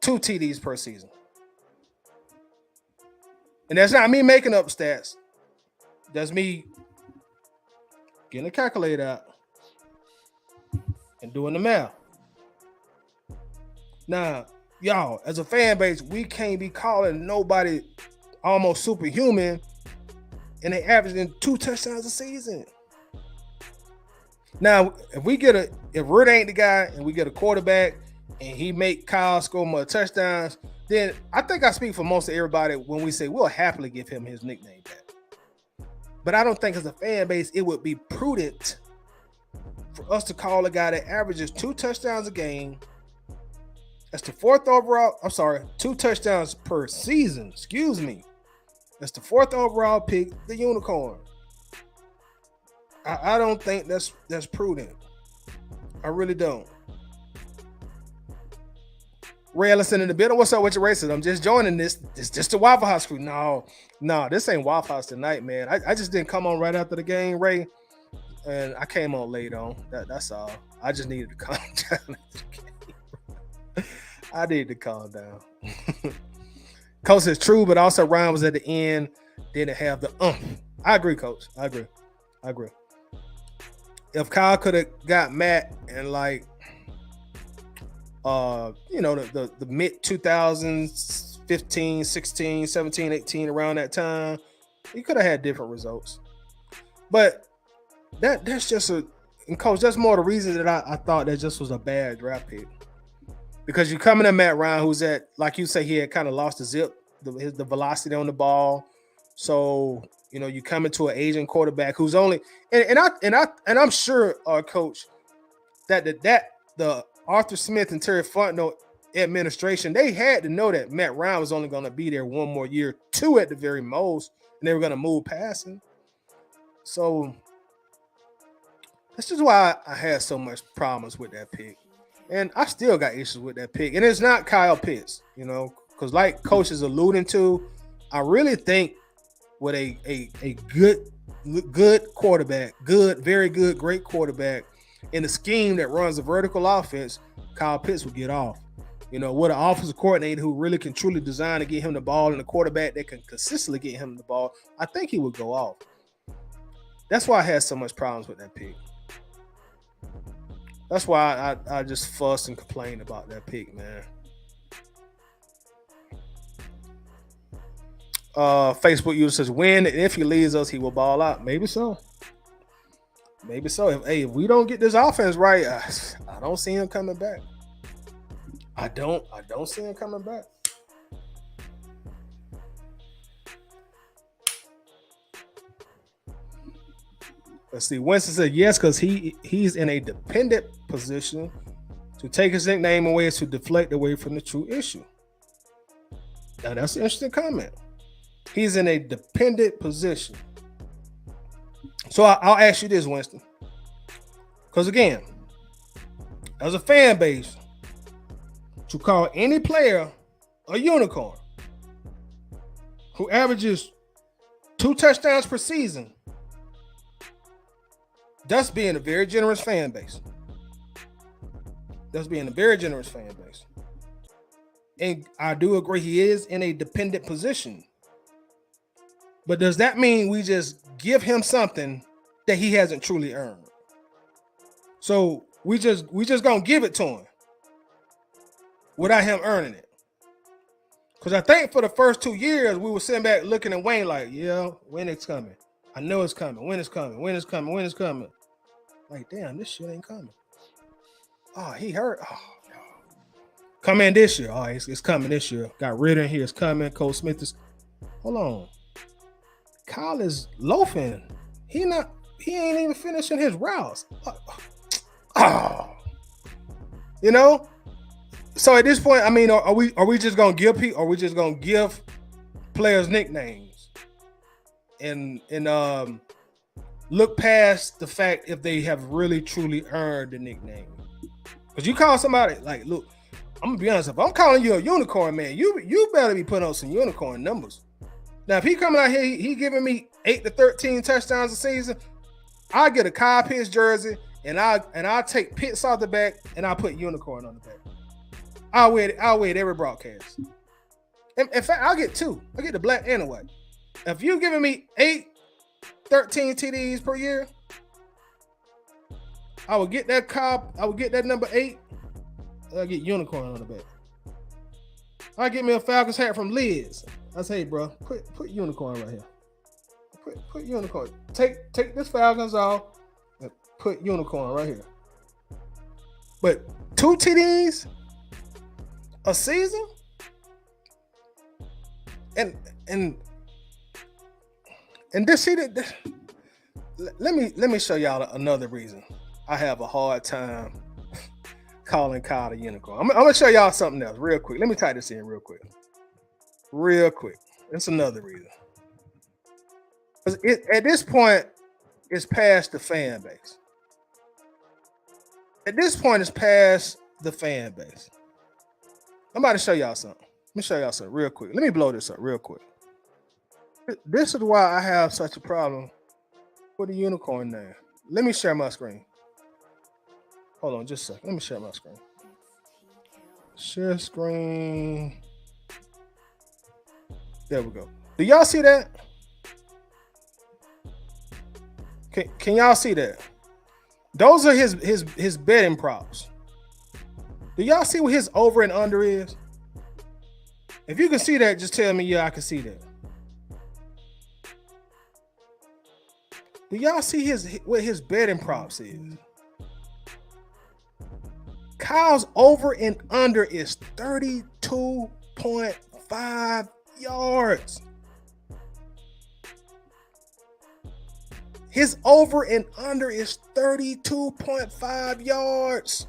2 TDs per season. And that's not me making up stats. That's me getting a calculator out and doing the math. Now, y'all, as a fan base, we can't be calling nobody almost superhuman and they averaging 2 touchdowns a season. Now, if Rudd ain't the guy and we get a quarterback and he make Kyle score more touchdowns, then I think I speak for most of everybody when we say we'll happily give him his nickname back. But I don't think as a fan base, it would be prudent for us to call a guy that averages 2 touchdowns a game. That's the 4th overall. I'm sorry, 2 touchdowns per season. Excuse me. That's the 4th overall pick, the unicorn. I don't think that's prudent. I really don't. Ray Ellison in the building. What's up with your races? I'm just joining this. It's just a Waffle House crew. No, this ain't Waffle House tonight, man. I just didn't come on right after the game, Ray. and I came on late on. That's all. I just needed to calm down. I needed to calm down. Coach is true, but also Ryan was at the end. Didn't have the I agree, Coach. I agree. If Kyle could have got Matt and like the mid 2015, 16, 17, 18 around that time, he could have had different results. But that's just and Coach, that's more the reason that I thought that just was a bad draft pick. Because you coming at Matt Ryan, who's at, like you say, he had kind of lost the zip, the velocity on the ball. So, you come into an Asian quarterback who's only and I'm sure, Coach, that the Arthur Smith and Terry Fontenot administration, they had to know that Matt Ryan was only going to be there one more year, 2 at the very most, and they were going to move past him. So that's just why I had so much problems with that pick. And I still got issues with that pick. And it's not Kyle Pitts, because like Coach is alluding to, I really think with a good quarterback, very good, great quarterback in a scheme that runs a vertical offense, Kyle Pitts will get off. With an offensive coordinator who really can truly design to get him the ball and a quarterback that can consistently get him the ball, I think he would go off. That's why I had so much problems with that pick. That's why I just fussed and complained about that pick, man. Facebook user says, when and if he leaves us, he will ball out. Maybe so. If we don't get this offense right, I don't see him coming back. I don't see him coming back. Let's see. Winston said yes, because he's in a dependent position. To take his nickname away is to deflect away from the true issue. Now that's an interesting comment. He's in a dependent position. So I'll ask you this, Winston. Because again, as a fan base, to call any player a unicorn who averages 2 touchdowns per season, that's being a very generous fan base. And I do agree he is in a dependent position. But does that mean we just give him something that he hasn't truly earned? So we just gonna give it to him without him earning it. Because I think for the first 2 years, we were sitting back looking at Wayne like, yeah, when it's coming. I know it's coming. When it's coming. Like, damn, this shit ain't coming. Oh, he hurt. Oh, no. Come in this year. Oh, it's coming this year. Got Ritter in here. It's coming. Cole Smith is. Hold on. Kyle is loafing. He ain't even finishing his routes. Oh. So at this point, I mean, are we just gonna give people? Are we just gonna give players nicknames and look past the fact if they have really truly earned the nickname? Because you call somebody like, look, I'm gonna be honest. If I'm calling you a unicorn, man, you better be putting on some unicorn numbers. Now, if he coming out here, he giving me 8 to 13 touchdowns a season, I get a Kyle Pitts jersey and I'll take Pitts off the back and I'll put unicorn on the back. I'll wear it every broadcast. In fact, I'll get 2. I get the black and the white. If you're giving me 8, 13 TDs per year, I will get that cop. I will get that number 8. I'll get unicorn on the back. I'll get me a Falcons hat from Liz. I say, hey, bro, put unicorn right here. Put unicorn. Take this Falcons off and put unicorn right here. But 2 TDs a season, and this let me show y'all another reason I have a hard time calling Kyle a unicorn. I'm gonna show y'all something else real quick. Let me type this in real quick. It's another reason. At this point, it's past the fan base. At this point, it's past the fan base. I'm about to show y'all something. Let me show y'all something real quick. Let me blow this up real quick. This is why I have such a problem with the unicorn name. Let me share my screen. Hold on just a second. Let me share my screen. Share screen. There we go. Do y'all see that? Can y'all see that? Those are his betting props. Do y'all see what his over and under is? If you can see that, just tell me, yeah, I can see that. Do y'all see what his betting props is? Kyle's over and under is 32.5 yards. His over and under is 32.5 yards.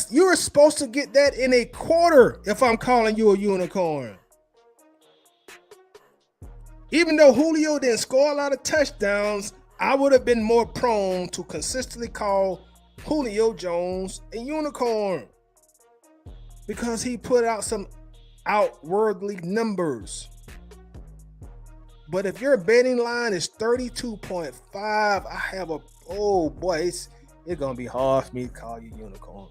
You're supposed to get that in a quarter if I'm calling you a unicorn. Even though Julio didn't score a lot of touchdowns, I would have been more prone to consistently call Julio Jones a unicorn because he put out some outwardly numbers. But if your betting line is 32.5, I have oh boy, it's gonna be hard for me to call you unicorn.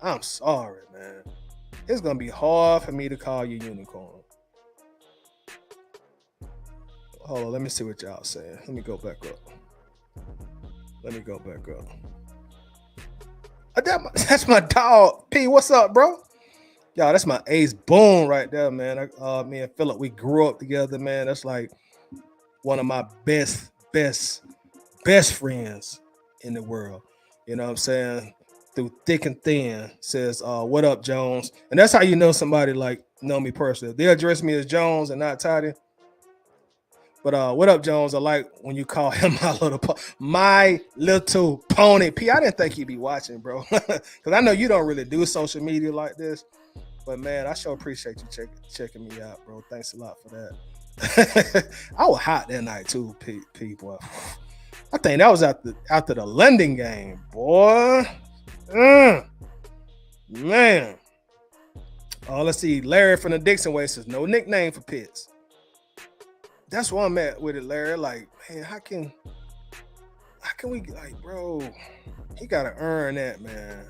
I'm sorry, man. It's gonna be hard for me to call you unicorn. Hold on, let me see what y'all saying. Let me go back up. That's my dog. P, what's up, bro? Y'all, that's my ace boom right there, man. Me and Philip, we grew up together, man. That's like one of my best friends in the world. You know what I'm saying? Through thick and thin, says, what up, Jones? And that's how you know somebody like know me personally. They address me as Jones and not Toddy. But what up, Jones? I like when you call him my little pony. P, I didn't think you'd be watching, bro. Because I know you don't really do social media like this. But, man, I sure appreciate you checking me out, bro. Thanks a lot for that. I was hot that night, too, P, boy. I think that was after the London game, boy. Man. Let's see. Larry from the Dixon Way says, no nickname for Pitts. That's where I'm at with it, Larry. Like, man, how can we, like, bro, he got to earn that, man.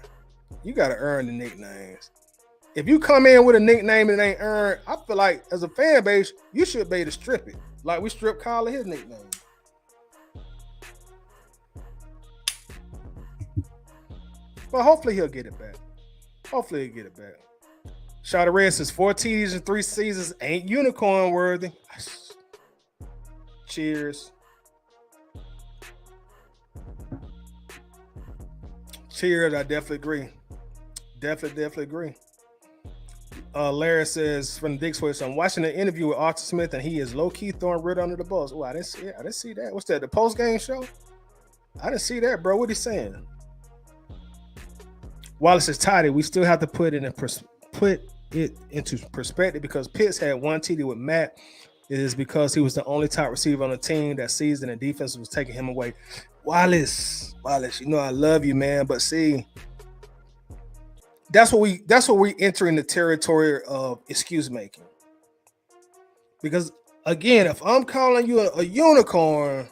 You got to earn the nicknames. If you come in with a nickname and it ain't earned, I feel like as a fan base, you should be able to strip it. Like we stripped Kyle of his nickname. But hopefully he'll get it back. Shot of Red says 4 TDs in 3 seasons ain't unicorn worthy. Cheers. I definitely agree. Definitely agree. Larry says from the Dick's Way, so I'm watching an interview with Arthur Smith and he is low-key throwing Rid under the bus. Oh, I didn't see that. What's that? The post-game show? I didn't see that, bro. What he saying? Wallace says, Toddy, we still have to put it into perspective because Pitts had 1 TD with Matt. It is because he was the only top receiver on the team that season and defense was taking him away. Wallace, you know I love you, man. But see, that's what we enter in the territory of excuse making. Because again, if I'm calling you a unicorn,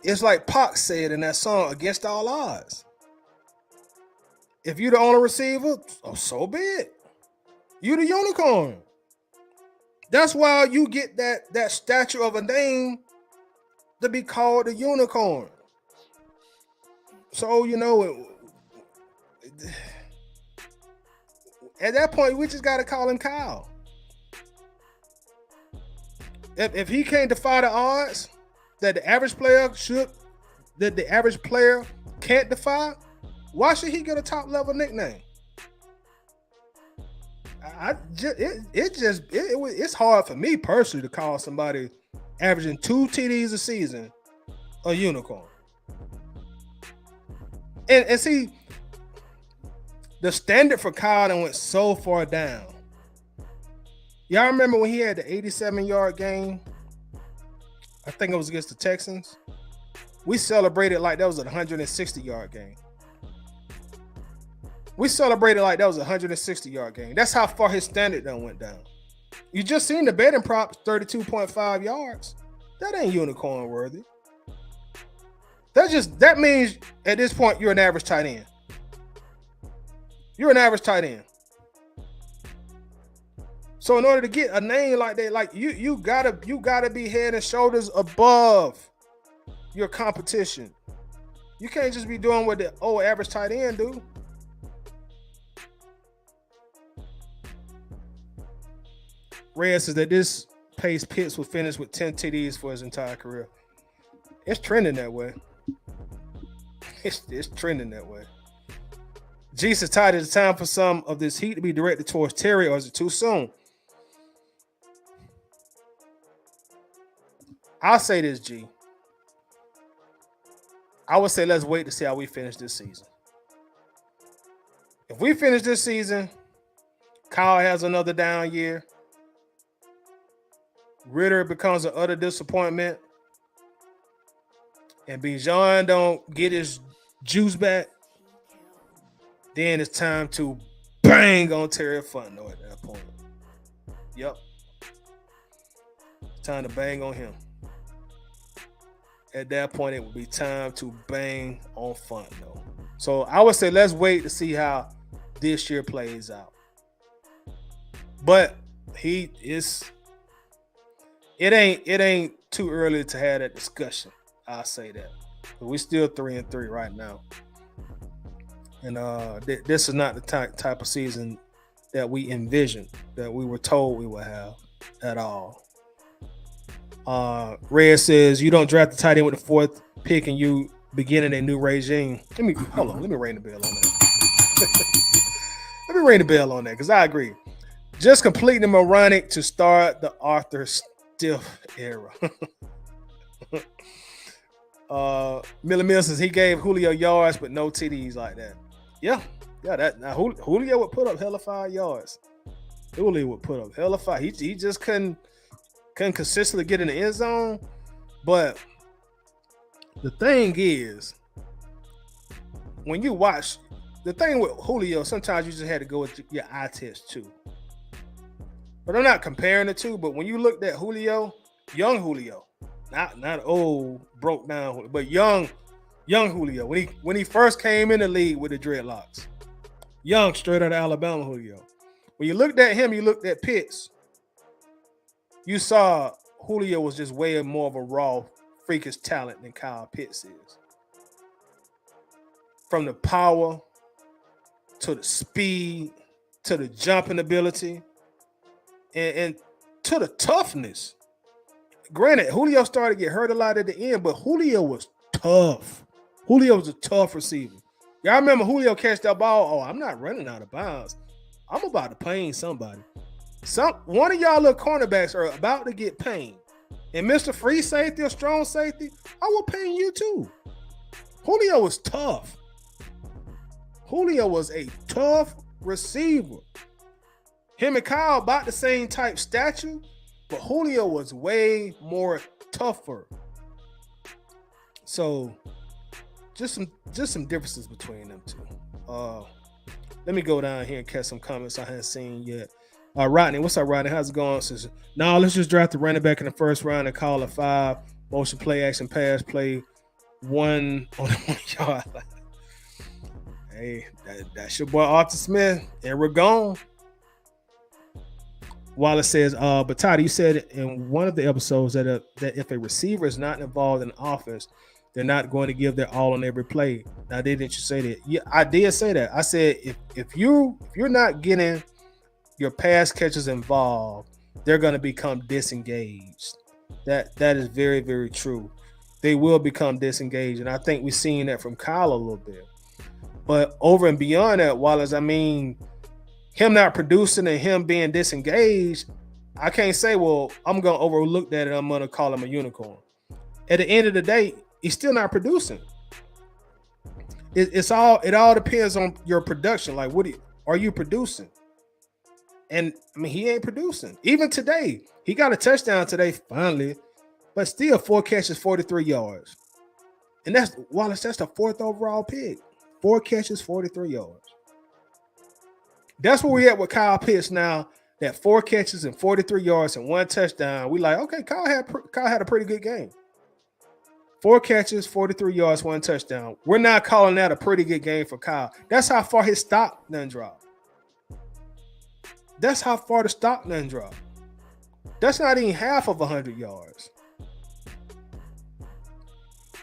it's like Pac said in that song, Against All Odds. If you're the only receiver, so be it. You the unicorn. That's why you get that stature of a name to be called a unicorn. So, you know, at that point, we just got to call him Kyle. If he can't defy the odds that the average player can't defy, why should he get a top level nickname? It's hard for me personally to call somebody averaging 2 TDs a season a unicorn. And see, the standard for Kyle went so far down. Y'all remember when he had the 87-yard game? I think it was against the Texans. We celebrated like that was a 160-yard game. We celebrated like that was a 160-yard game. That's how far his standard done went down. You just seen the betting prop 32.5 yards. That ain't unicorn worthy. That means at this point you're an average tight end. You're an average tight end. So in order to get a name like that, like you gotta be head and shoulders above your competition. You can't just be doing what the average tight end do. Red says that this pace Pitts will finish with 10 TDs for his entire career. It's trending that way. It's trending that way. G says, Todd, is it time for some of this heat to be directed towards Terry, or is it too soon? I'll say this, G. I would say let's wait to see how we finish this season. If we finish this season, Kyle has another down year. Ritter becomes an utter disappointment. And Bijan don't get his juice back. Then it's time to bang on Terry Fontenot at that point. Yep. It's time to bang on him. At that point, it would be time to bang on Fontenot. So I would say let's wait to see how this year plays out. But it ain't too early to have that discussion. I'll say that. But we're still 3-3 right now. And this is not the type of season that we envisioned, that we were told we would have at all. Red says, you don't draft the tight end with the 4th pick and you beginning a new regime. Let me ring the bell on that. Let me ring the bell on that because I agree. Just completing the moronic to start the Arthur Stiff era. Miller Mill says he gave Julio yards but no TDs like that. Yeah, that now Julio would put up hella 5 yards. Julio would put up hella 5. He just couldn't consistently get in the end zone. But the thing is, when you watch, the thing with Julio, sometimes you just had to go with your eye test too. But I'm not comparing the two, but when you looked at Julio, young Julio, not old, broke down, but young Julio, when he first came in the league with the dreadlocks, young, straight out of Alabama Julio. When you looked at him, you looked at Pitts, you saw Julio was just way more of a raw, freakish talent than Kyle Pitts is. From the power to the speed to the jumping ability and to the toughness. Granted, Julio started to get hurt a lot at the end, but Julio was tough. Julio was a tough receiver. Y'all remember Julio catch that ball? Oh, I'm not running out of bounds. I'm about to pain somebody. One of y'all little cornerbacks are about to get pain. And Mr. Free Safety or strong safety, I will pain you too. Julio was tough. Julio was a tough receiver. Him and Kyle about the same type stature, but Julio was way more tougher. So just some differences between them two. Let me go down here and catch some comments I haven't seen yet. Rodney, what's up, Rodney? How's it going? Says, no, let's just draft the running back in the first round and call it 5. Motion play, action pass, play 1 on the 1 yard line. Hey, that's your boy Arthur Smith, and we're gone. Wallace says, but Todd, you said in one of the episodes that if a receiver is not involved in offense, they're not going to give their all on every play. Now, didn't you say that? Yeah, I did say that. I said if you're not getting your pass catchers involved, they're going to become disengaged. That is very, very true. They will become disengaged, and I think we've seen that from Kyle a little bit. But over and beyond that, Wallace, I mean, him not producing and him being disengaged, I can't say, well, I'm going to overlook that and I'm going to call him a unicorn. At the end of the day, he's still not producing. It all depends on your production. Like, are you producing? And I mean, he ain't producing. Even today, he got a touchdown today, finally, but still 4 catches, 43 yards. And that's the 4th overall pick. 4 catches, 43 yards. That's where we at with Kyle Pitts now. that 4 catches and 43 yards and 1 touchdown, we like, okay, Kyle had a pretty good game. 4 catches, 43 yards, 1 touchdown. We're not calling that a pretty good game for Kyle. That's how far his stock done dropped. That's how far the stock done dropped. That's not even half of 100 yards.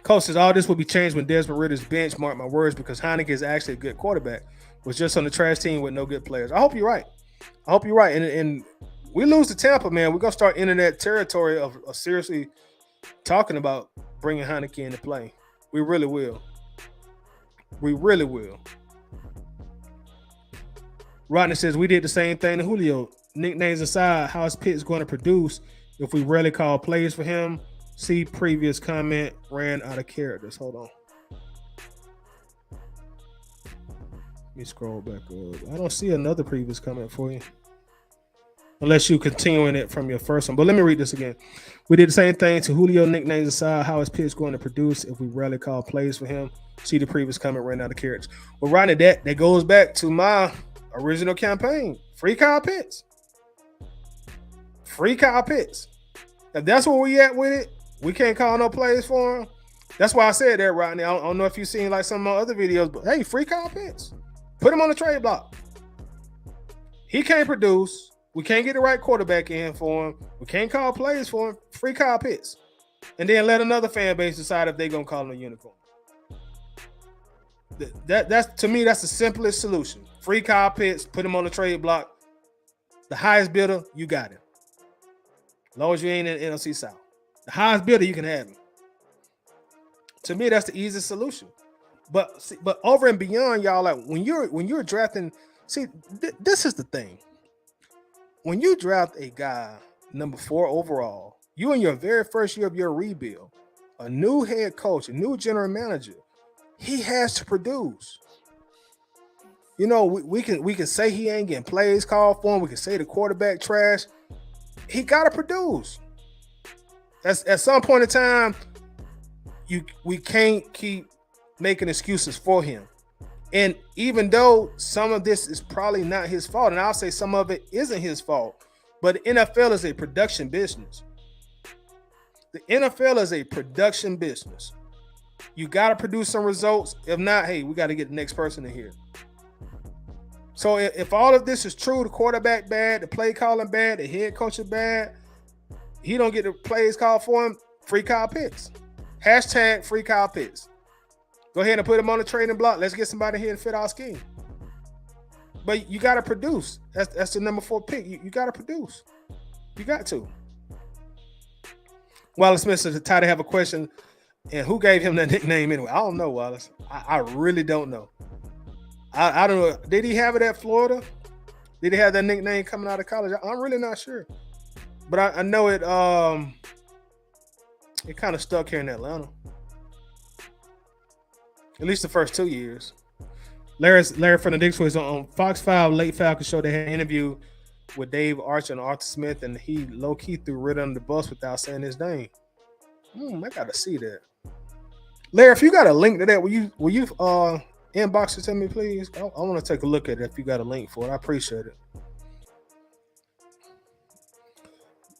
Coach says all this will be changed when Desmond Ritter's bench, mark my words, because Heineke is actually a good quarterback. Was just on the trash team with no good players. I hope you're right. And we lose to Tampa, man. We're going to start entering that territory of seriously talking about bringing Heineke into play. We really will. We really will. Rodney says we did the same thing to Julio. Nicknames aside, how is Pitts going to produce if we rarely call plays for him? See previous comment, ran out of characters. Hold on. Let me scroll back up. I don't see another previous comment for you. Unless you continuing it from your first one. But let me read this again. We did the same thing to Julio. Nicknames aside, how is Pitts going to produce if we rarely call plays for him? See the previous comment, ran out of characters. Well, Rodney, that goes back to my original campaign. Free Kyle Pitts. Free Kyle Pitts. If that's where we at with it, we can't call no plays for him. That's why I said that, Rodney. I don't know if you've seen like some of my other videos, but hey, free Kyle Pitts. Put him on the trade block. He can't produce. We can't get the right quarterback in for him. We can't call plays for him. Free Kyle Pitts. And then let another fan base decide if they're going to call him a unicorn. That's to me, that's the simplest solution. Free Kyle Pitts, put him on the trade block. The highest bidder, you got him. As long as you ain't in the NFC South. The highest bidder, you can have him. To me, that's the easiest solution. But over and beyond, y'all, like when you're drafting, this is the thing. When you draft a guy number 4 overall, you in your very first year of your rebuild, a new head coach, a new general manager, he has to produce. You know, we can say he ain't getting plays called for him. We can say the quarterback trash. He got to produce. At some point in time, we can't keep making excuses for him. And even though some of this is probably not his fault, and I'll say some of it isn't his fault, but the NFL is a production business. The NFL is a production business. You got to produce some results. If not, hey, we got to get the next person in here. So if all of this is true, the quarterback bad, the play calling bad, the head coach is bad, he don't get the plays called for him, free Kyle Pitts. Hashtag free Kyle Pitts. Go ahead and put him on the trading block. Let's get somebody here to fit our scheme. But you got to produce. That's the number 4 pick. You got to produce. You got to. Wallace Smith says, Ty, to have a question. And who gave him that nickname anyway? I don't know, Wallace. I really don't know. I don't know. Did he have it at Florida? Did he have that nickname coming out of college? I'm really not sure. But I know it kind of stuck here in Atlanta. At least the first 2 years. Larry from the Dix was on Fox 5 Late Falcon Show. They had an interview with Dave Archer and Arthur Smith, and he low-key threw Ritter under the bus without saying his name. I got to see that. Larry, if you got a link to that, will you inbox it to me, please? I want to take a look at it if you got a link for it. I appreciate it.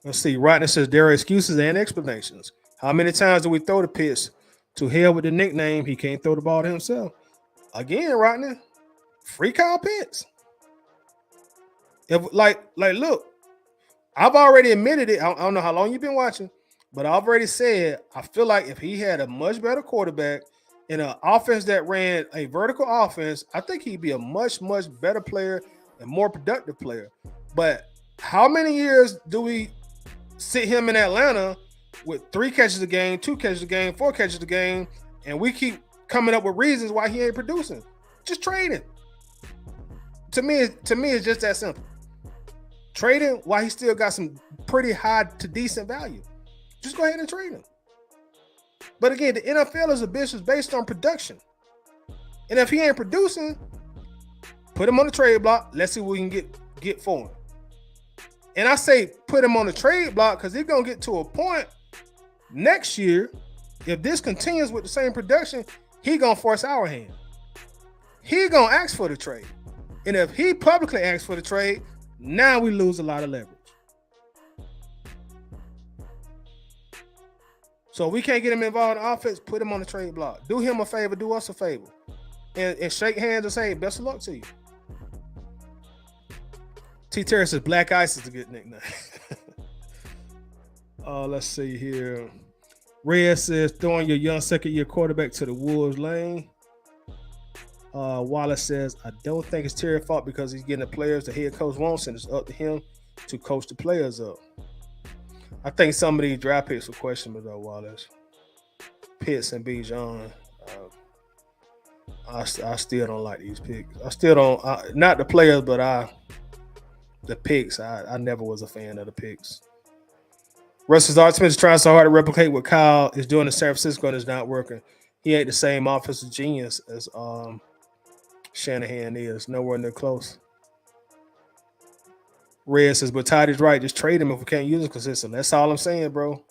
Let's see. Rodney says there are excuses and explanations. How many times do we throw the pitch? To hell with the nickname, he can't throw the ball to himself. Again, Rodney, free Kyle Pitts. If look, I've already admitted it. I don't know how long you've been watching, but I've already said I feel like if he had a much better quarterback in an offense that ran a vertical offense, I think he'd be a much, much better player and more productive player. But how many years do we sit him in Atlanta with 3 catches a game, 2 catches a game, 4 catches a game, and we keep coming up with reasons why he ain't producing? Just trade him. To me, it's just that simple. Trade him while he still got some pretty high to decent value. Just go ahead and trade him. But again, the NFL is a business based on production. And if he ain't producing, put him on the trade block. Let's see what we can get for him. And I say put him on the trade block because he's going to get to a point next year, if this continues with the same production, he going to force our hand. He going to ask for the trade. And if he publicly asks for the trade, Now we lose a lot of leverage. So if we can't get him involved in offense, put him on the trade block. Do him a favor, do us a favor. And shake hands and say, best of luck to you. T. Terry says Black Ice is a good nickname. Let's see here. Red says throwing your young second-year quarterback to the Wolves lane. Wallace says, I don't think it's Terry's fault because he's getting the players the head coach wants, and it's up to him to coach the players up. I think some of these draft picks were questionable, though, Wallace. Pitts and Bijan. I still don't like these picks. I still don't. Not the players, but the picks. I never was a fan of the picks. Russell's Art Smith is trying so hard to replicate what Kyle is doing in San Francisco and it's not working. He ain't the same offensive genius as Shanahan is. Nowhere near close. Red says, but Toddy's right. Just trade him if we can't use him consistently. That's all I'm saying, bro.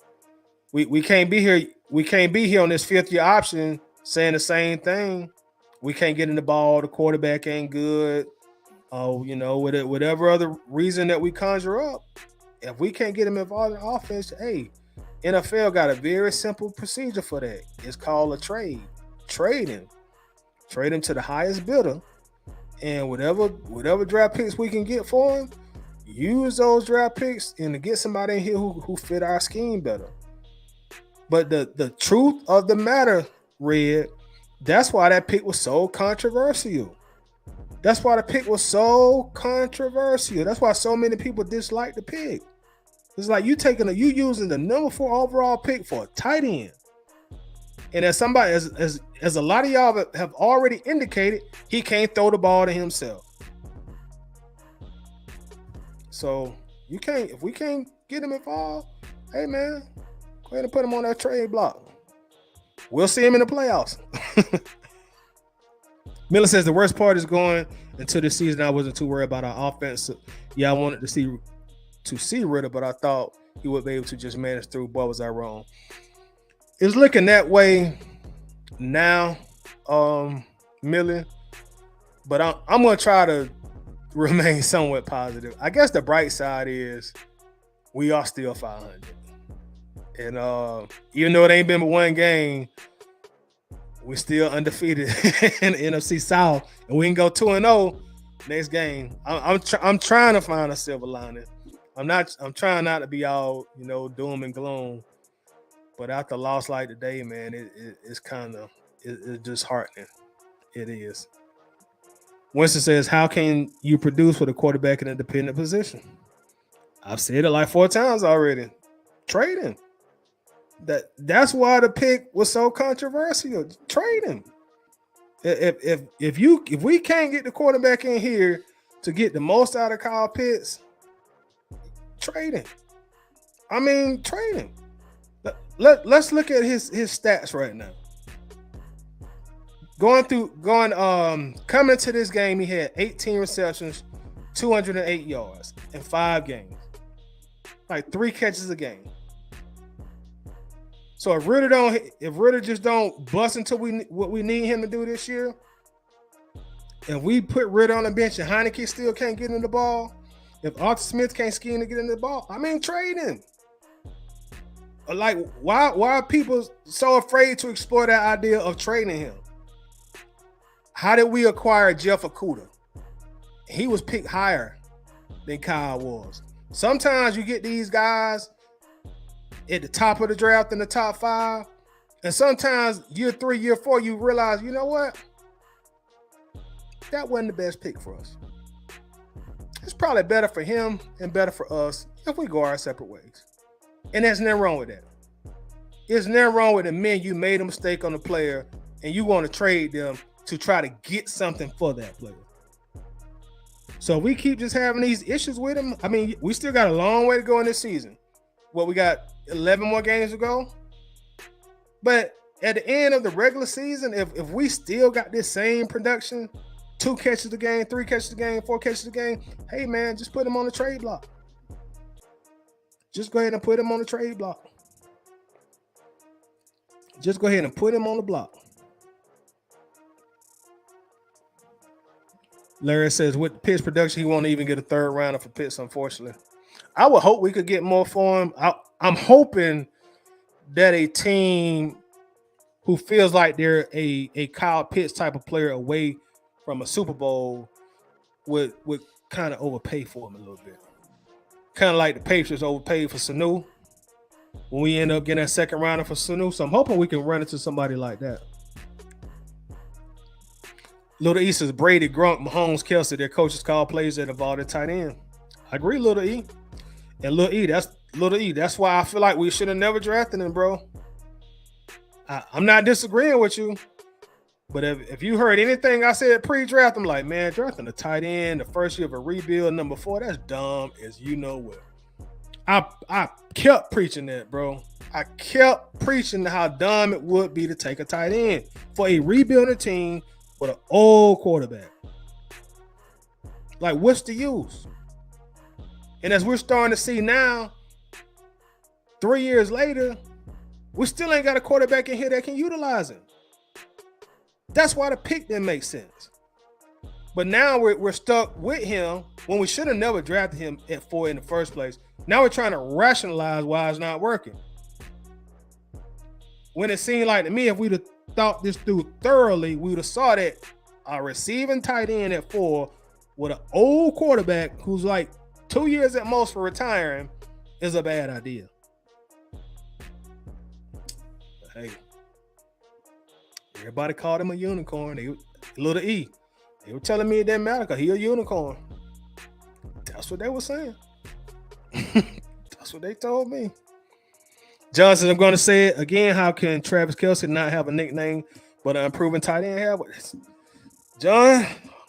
We can't be here. We can't be here on this fifth-year option saying the same thing. We can't get in the ball. The quarterback ain't good. Whatever other reason that we conjure up. If we can't get him involved in offense, hey, NFL got a very simple procedure for that. It's called a trade. Trade him. Trade him to the highest bidder. And whatever draft picks we can get for him, use those draft picks and to get somebody in here who fit our scheme better. But the truth of the matter, Red, that's why that pick was so controversial. That's why the pick was so controversial. That's why so many people dislike the pick. It's like you using the number 4 overall pick for a tight end. And as somebody, as a lot of y'all have already indicated, he can't throw the ball to himself. So if we can't get him involved, hey man, go ahead and put him on that trade block. We'll see him in the playoffs. Miller says the worst part is going into the season. I wasn't too worried about our offense. Yeah, I wanted to see Ritter, but I thought he would be able to just manage through. Boy, was I wrong. It's looking that way now, Miller. But I'm going to try to remain somewhat positive. I guess the bright side is we are still 500. And even though it ain't been but one game, we're still undefeated in the NFC South, and we can go 2-0 next game. I'm trying to find a silver lining. I'm trying not to be all doom and gloom, but after a loss like today, man, it's just heartening. It is. Winston says, "How can you produce with a quarterback in a dependent position?" I've said it like 4 times already. Trade him. That's why the pick was so controversial. Trade him. If we can't get the quarterback in here to get the most out of Kyle Pitts, trade him. I mean, trade him. Let's look at his stats right now. Coming into this game, he had 18 receptions, 208 yards in 5 games. Like 3 catches a game. So if Ritter just don't bust until what we need him to do this year, and we put Ritter on the bench and Heineke still can't get in the ball, if Arthur Smith can't scheme to get in the ball, I mean, trade him. Like, why are people so afraid to explore that idea of trading him? How did we acquire Jeff Okudah? He was picked higher than Kyle was. Sometimes you get these guys at the top of the draft in the top 5. And sometimes year 3, year 4, you realize, you know what? That wasn't the best pick for us. It's probably better for him and better for us if we go our separate ways. And there's nothing wrong with that. There's nothing wrong with the men you made a mistake on the player and you want to trade them to try to get something for that player. So if we keep just having these issues with him, I mean, we still got a long way to go in this season. We got 11 more games to go. But at the end of the regular season, if we still got this same production, 2 catches a game, 3 catches a game, 4 catches a game, hey, man, just put him on the trade block. Just go ahead and put him on the trade block. Just go ahead and put him on the block. Larry says with Pitts production, he won't even get a third rounder for Pitts, unfortunately. I would hope we could get more for him. I'm hoping that a team who feels like they're a Kyle Pitts type of player away from a Super Bowl would kind of overpay for him a little bit. Kind of like the Patriots overpaid for Sanu when we end up getting a second rounder for Sanu. So I'm hoping we can run into somebody like that. Little E says Brady, Gronk, Mahomes, Kelsey, their coaches call plays that involve their tight end. I agree, Little E. And Little E, that's why I feel like we should have never drafted him, bro. I'm not disagreeing with you. But if you heard anything I said pre-draft, I'm like, man, drafting a tight end the first year of a rebuild, number 4, that's dumb as you know what. I kept preaching that, bro. I kept preaching how dumb it would be to take a tight end for a rebuilding team with an old quarterback. Like, what's the use? And as we're starting to see now, 3 years later, we still ain't got a quarterback in here that can utilize him. That's why the pick didn't make sense. But now we're stuck with him when we should have never drafted him at 4 in the first place. Now we're trying to rationalize why it's not working. When it seemed like to me, if we'd have thought this through thoroughly, we would have saw that a receiving tight end at 4 with an old quarterback who's like 2 years at most for retiring is a bad idea. But hey, everybody called him a unicorn. Little E. They were telling me it didn't matter because he a unicorn. That's what they were saying. That's what they told me. Johnson, I'm going to say it again. How can Travis Kelce not have a nickname but an unproven tight end have? John,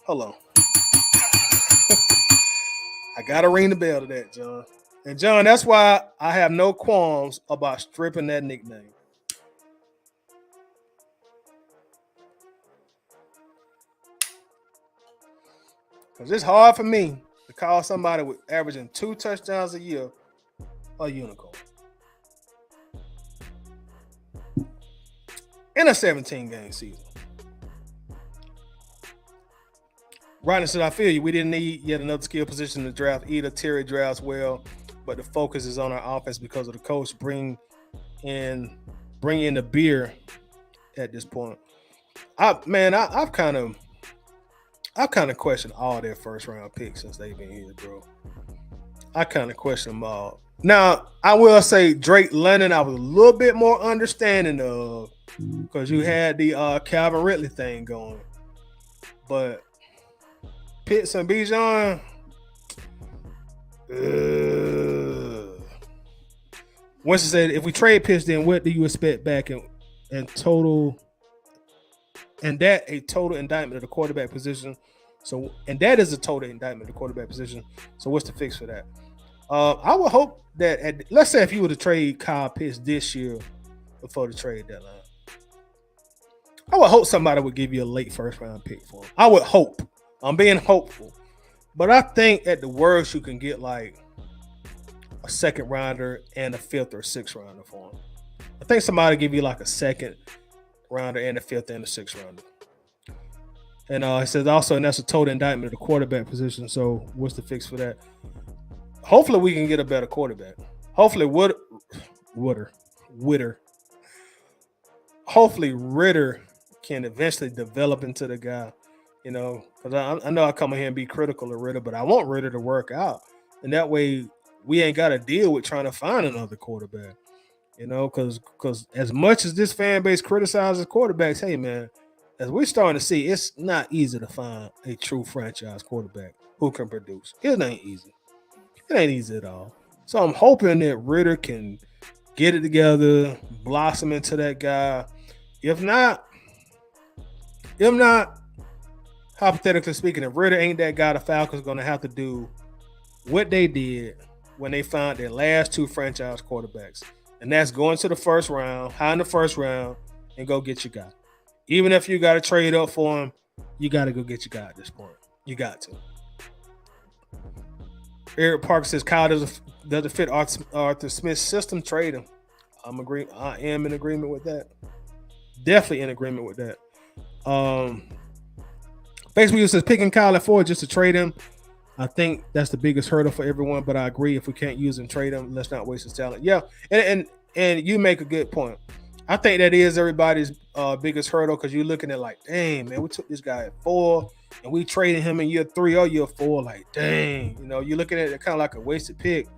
hold on. I got to ring the bell to that, John. And John, that's why I have no qualms about stripping that nickname. Because it's hard for me to call somebody with averaging 2 touchdowns a year a unicorn. In a 17-game season. Rodney said, I feel you. We didn't need yet another skill position to draft either. Terry drafts well, but the focus is on our offense because of the coach. Bring in the beer at this point. I've kind of questioned all their first round picks since they've been here, bro. I kind of question them all. Now, I will say Drake London, I was a little bit more understanding of because you had the Calvin Ridley thing going. But Pitts and Bijan, Winston said, if we trade Pitts, then what do you expect back in total? And that a total indictment of the quarterback position. So, and that is a total indictment of the quarterback position. So what's the fix for that? I would hope that let's say if you were to trade Kyle Pitts this year before the trade deadline, I would hope somebody would give you a late first round pick for him. I would hope. I'm being hopeful. But I think at the worst you can get like a second rounder and a 5th or 6th rounder for him. I think somebody give you like a second rounder and a 5th and a 6th rounder. And it says also, and that's a total indictment of the quarterback position. So what's the fix for that? Hopefully we can get a better quarterback. Hopefully Hopefully Ritter can eventually develop into the guy, you know, because I know I come in here and be critical of Ritter, but I want Ritter to work out. And that way we ain't got to deal with trying to find another quarterback, you know, because as much as this fan base criticizes quarterbacks, hey, man, as we're starting to see, it's not easy to find a true franchise quarterback who can produce. It ain't easy. It ain't easy at all. So I'm hoping that Ritter can get it together, blossom into that guy. If not, hypothetically speaking, if Ritter ain't that guy, the Falcons are going to have to do what they did when they found their last 2 franchise quarterbacks. And that's going to the first round, high in the first round, and go get your guy. Even if you got to trade up for him, you got to go get your guy at this point. You got to. Eric Parker says, Kyle doesn't fit Arthur Smith's system. Trade him. I am in agreement with that. Definitely in agreement with that. Basically, it says picking Kyle at 4 just to trade him. I think that's the biggest hurdle for everyone, but I agree if we can't use him, trade him. Let's not waste his talent. Yeah, and you make a good point. I think that is everybody's biggest hurdle because you're looking at like, dang, man, we took this guy at 4 and we traded him in year 3 or year 4. Like, dang, you're looking at it kind of like a wasted pick.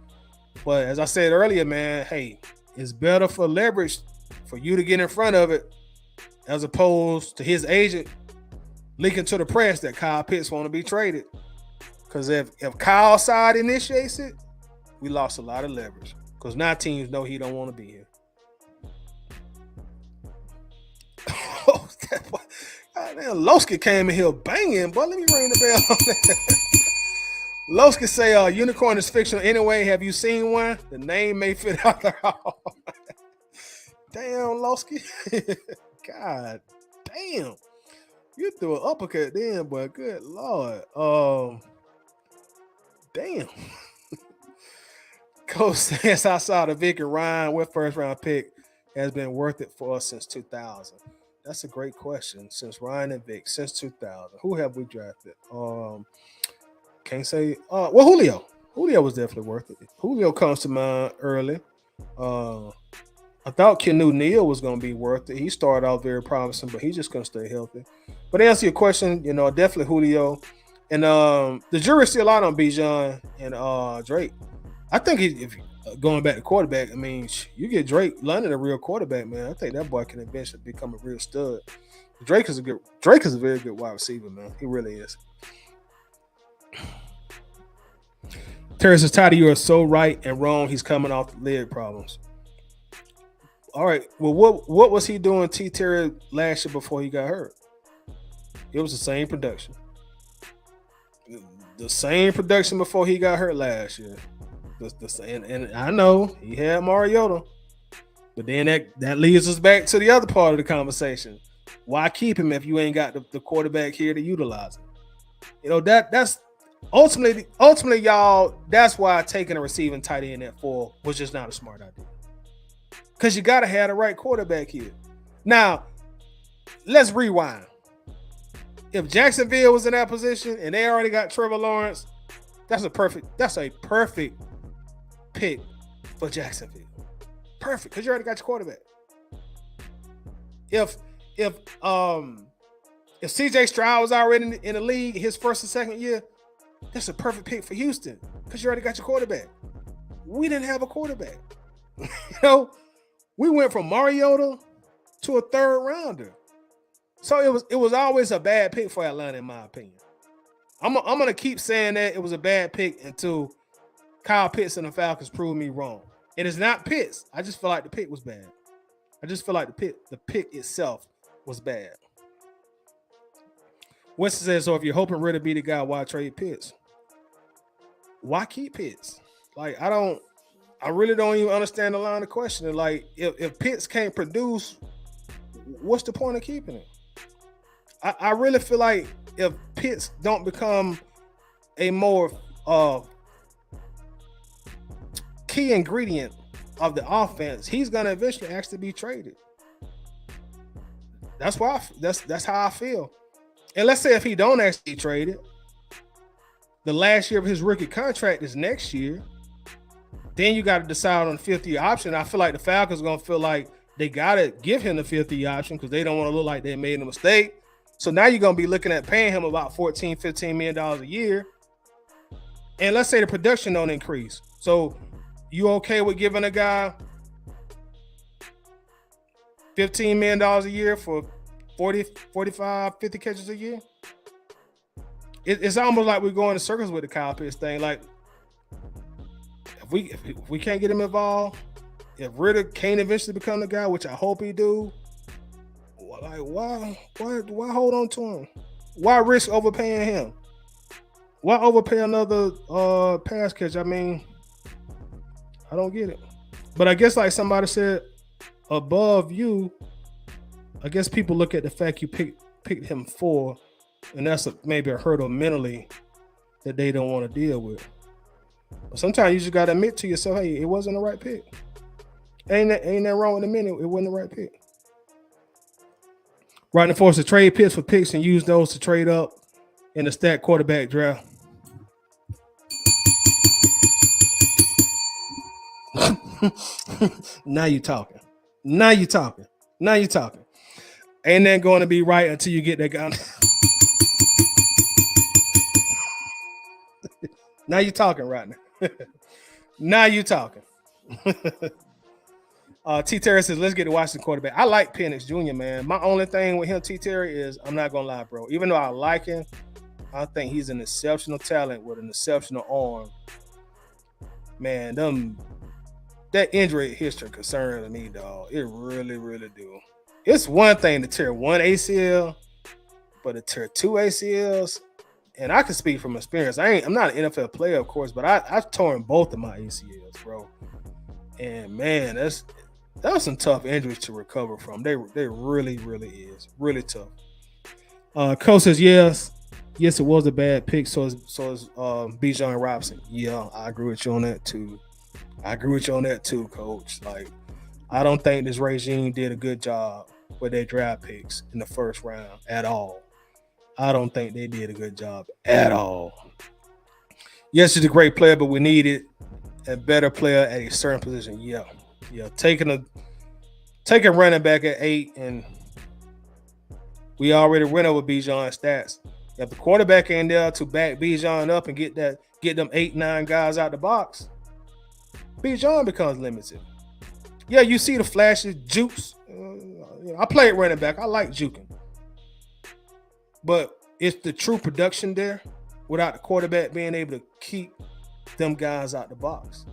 But as I said earlier, man, hey, it's better for leverage for you to get in front of it as opposed to his agent leaking to the press that Kyle Pitts want to be traded. Because if Kyle's side initiates it, we lost a lot of leverage. Because now teams know he don't want to be here. Oh, Losky came in here banging, but let me ring the bell on that. Losky say, unicorn is fictional anyway. Have you seen one? The name may fit out there. Damn, Losky. God damn. You threw an uppercut then, but good Lord. Damn. Coach says outside of Vic and Ryan, what first round pick has been worth it for us since 2000? That's a great question. Since Ryan and Vic, since 2000. Who have we drafted? Can't say. Well, Julio. Julio was definitely worth it. Julio comes to mind early. I thought Kenu Neal was going to be worth it. He started out very promising, but he's just going to stay healthy. But to answer your question, definitely Julio. And the jury's still out on Bijan and Drake. I think if going back to quarterback, I mean, you get Drake London a real quarterback, man. I think that boy can eventually become a real stud. Drake is a very good wide receiver, man. He really is. Terry says, Toddy, you are so right and wrong. He's coming off leg problems. All right. Well, what was he doing, T. Terry, last year before he got hurt? It was the same production. The same production before he got hurt last year. And I know he had Mariota, but then that leads us back to the other part of the conversation. Why keep him if you ain't got the quarterback here to utilize him? That's ultimately, y'all. That's why taking a receiving tight end at 4 was just not a smart idea. Because you got to have the right quarterback here. Now, let's rewind. If Jacksonville was in that position and they already got Trevor Lawrence, that's a perfect pick for Jacksonville. Perfect, because you already got your quarterback. If CJ Stroud was already in the league his first and second year, that's a perfect pick for Houston because you already got your quarterback. We didn't have a quarterback. We went from Mariota to a third rounder. So it was always a bad pick for Atlanta, in my opinion. I'm gonna keep saying that it was a bad pick until Kyle Pitts and the Falcons prove me wrong. It is not Pitts. I just feel like the pick was bad. I just feel like the pick itself was bad. Winston says, so if you're hoping Ridder be the guy, why trade Pitts? Why keep Pitts? Like, I really don't even understand the line of questioning. Like, if Pitts can't produce, what's the point of keeping him? I really feel like if Pitts don't become a more key ingredient of the offense, he's gonna eventually actually be traded. That's why that's how I feel. And let's say if he don't actually get traded, the last year of his rookie contract is next year. Then you got to decide on the 5th-year option. I feel like the Falcons are gonna feel like they gotta give him the 5th-year option because they don't want to look like they made a mistake. So now you're gonna be looking at paying him about $14-15 million a year. And let's say the production don't increase. So you okay with giving a guy $15 million a year for 40, 45, 50 catches a year? It's almost like we're going in circles with the Kyle Pitts thing. Like, if we can't get him involved, if Ridder can't eventually become the guy, which I hope he do, like why hold on to him? Why risk overpaying him? Why overpay another pass catch? I mean, I don't get it. But I guess like somebody said, above you, I guess people look at the fact you picked him for, and that's maybe a hurdle mentally that they don't want to deal with. But sometimes you just got to admit to yourself, hey, it wasn't the right pick. Ain't that wrong with the minute? It wasn't the right pick. Right, and force to trade picks for picks and use those to trade up in the stat quarterback draft. Now you talking. Now you talking. Now you talking. Ain't that going to be right until you get that guy? Now you talking, Rodney. Now you talking. T. Terry says, let's get to Washington quarterback. I like Penix Jr., man. My only thing with him, T. Terry, is I'm not going to lie, bro. Even though I like him, I think he's an exceptional talent with an exceptional arm. Man, that injury history concerns me, dog. It really, really do. It's one thing to tear one ACL, but to tear two ACLs, and I can speak from experience. I'm not an NFL player, of course, but I've torn both of my ACLs, bro. And man, that was some tough injuries to recover from. They really, really is. Really tough. Coach says, yes, it was a bad pick. So is Bijan Robinson. Yeah, I agree with you on that too. Coach. Like, I don't think this regime did a good job with their draft picks in the first round at all. I don't think they did a good job at all. Yes, he's a great player, but we needed a better player at a certain position. Yeah. Taking running back at 8, and we already went over Bijan's stats. If the quarterback ain't there to back Bijan up and get them 8-9 guys out the box, Bijan becomes limited. Yeah, you see the flashes, jukes. I played running back. I like juking. But it's the true production there without the quarterback being able to keep them guys out the box.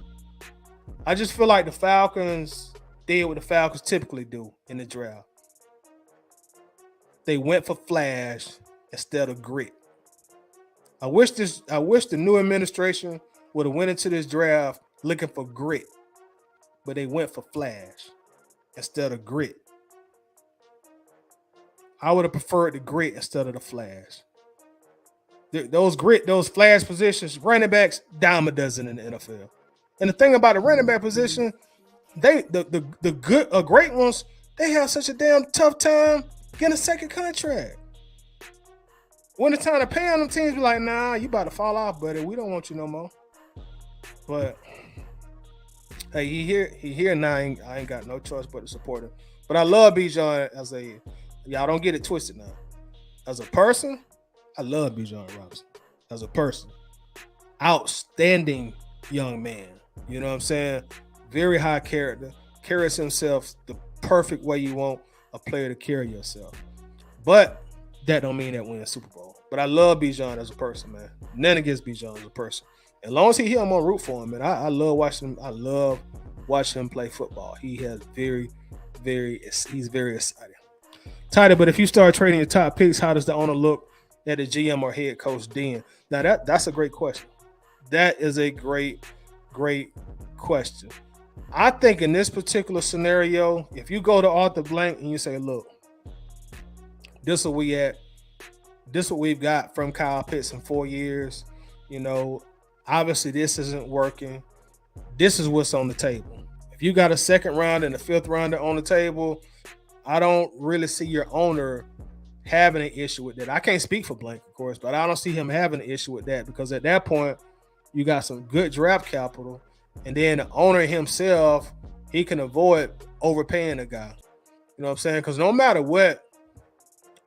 I just feel like the Falcons did what the Falcons typically do in the draft. They went for flash instead of grit. I wish the new administration would have went into this draft looking for grit, but they went for flash instead of grit. I would have preferred the grit instead of the flash. Those flash positions, running backs, dime a dozen in the NFL. And the thing about the running back position, the great ones, they have such a damn tough time getting a second contract. When it's time to pay them, teams be like, nah, you about to fall off, buddy. We don't want you no more. But hey, he here now. I ain't got no choice but to support him. But I love Bijan y'all don't get it twisted now. As a person, I love Bijan Robinson. As a person, outstanding young man. You know what I'm saying? Very high character. Carries himself the perfect way you want a player to carry yourself. But that don't mean that win a Super Bowl. But I love Bijan as a person, man. Nothing against Bijan as a person. As long as he here, I'm gonna root for him, man. I love watching him. I love watching him play football. He's very exciting. Tighter, but if you start trading your top picks, how does the owner look at the GM or head coach then? Now that's a great question. That is a great question. I think in this particular scenario, if you go to Arthur Blank and you say, look, this is where we at. This is what we've got from Kyle Pitts in 4 years. You know, obviously this isn't working. This is what's on the table. If you got a second round and a fifth rounder on the table, I don't really see your owner having an issue with that. I can't speak for Blank, of course, but I don't see him having an issue with that because at that point, you got some good draft capital, and then the owner himself, he can avoid overpaying a guy. You know what I'm saying? Because no matter what,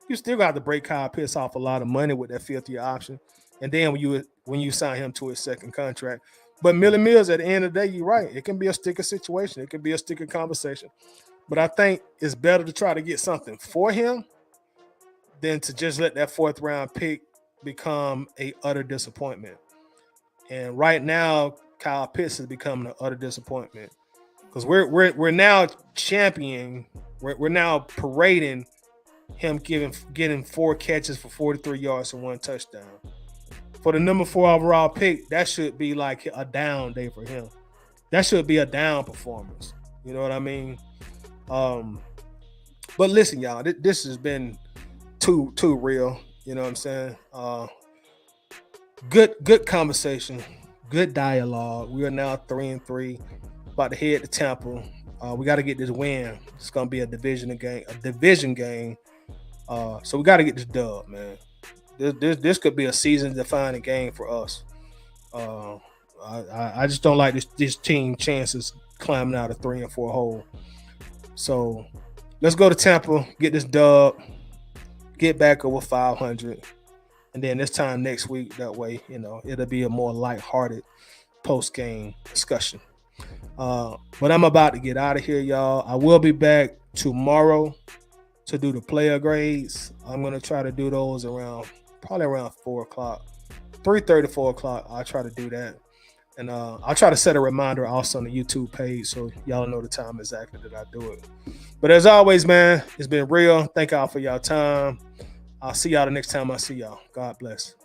you still got to break Kyle Pitts off a lot of money with that fifth-year option, and then when you sign him to his second contract. But Millie Mills, at the end of the day, you're right. It can be a sticker situation. It can be a sticker conversation. But I think it's better to try to get something for him than to just let that fourth-round pick become a utter disappointment. And right now, Kyle Pitts is becoming an utter disappointment because we're now championing. We're now parading him getting 4 catches for 43 yards and 1 touchdown. For the number 4 overall pick, that should be like a down day for him. That should be a down performance. You know what I mean? But listen, y'all, this has been too real. You know what I'm saying? Good conversation, good dialogue. We are now 3-3, about to head to Tampa. We got to get this win. It's gonna be a division game. So we got to get this dub, man. This could be a season defining game for us. Uh, I just don't like this team chances climbing out a 3 and 4 hole. So let's go to Tampa, get this dub, get back over 500, and then this time next week, that way, it'll be a more lighthearted post game discussion. But I'm about to get out of here, y'all. I will be back tomorrow to do the player grades. I'm gonna try to do those probably around 4 o'clock, 3:30, 4 o'clock. I'll try to do that, and I'll try to set a reminder also on the YouTube page so y'all know the time exactly that I do it. But as always, man, it's been real. Thank y'all for y'all time. I'll see y'all the next time I see y'all. God bless.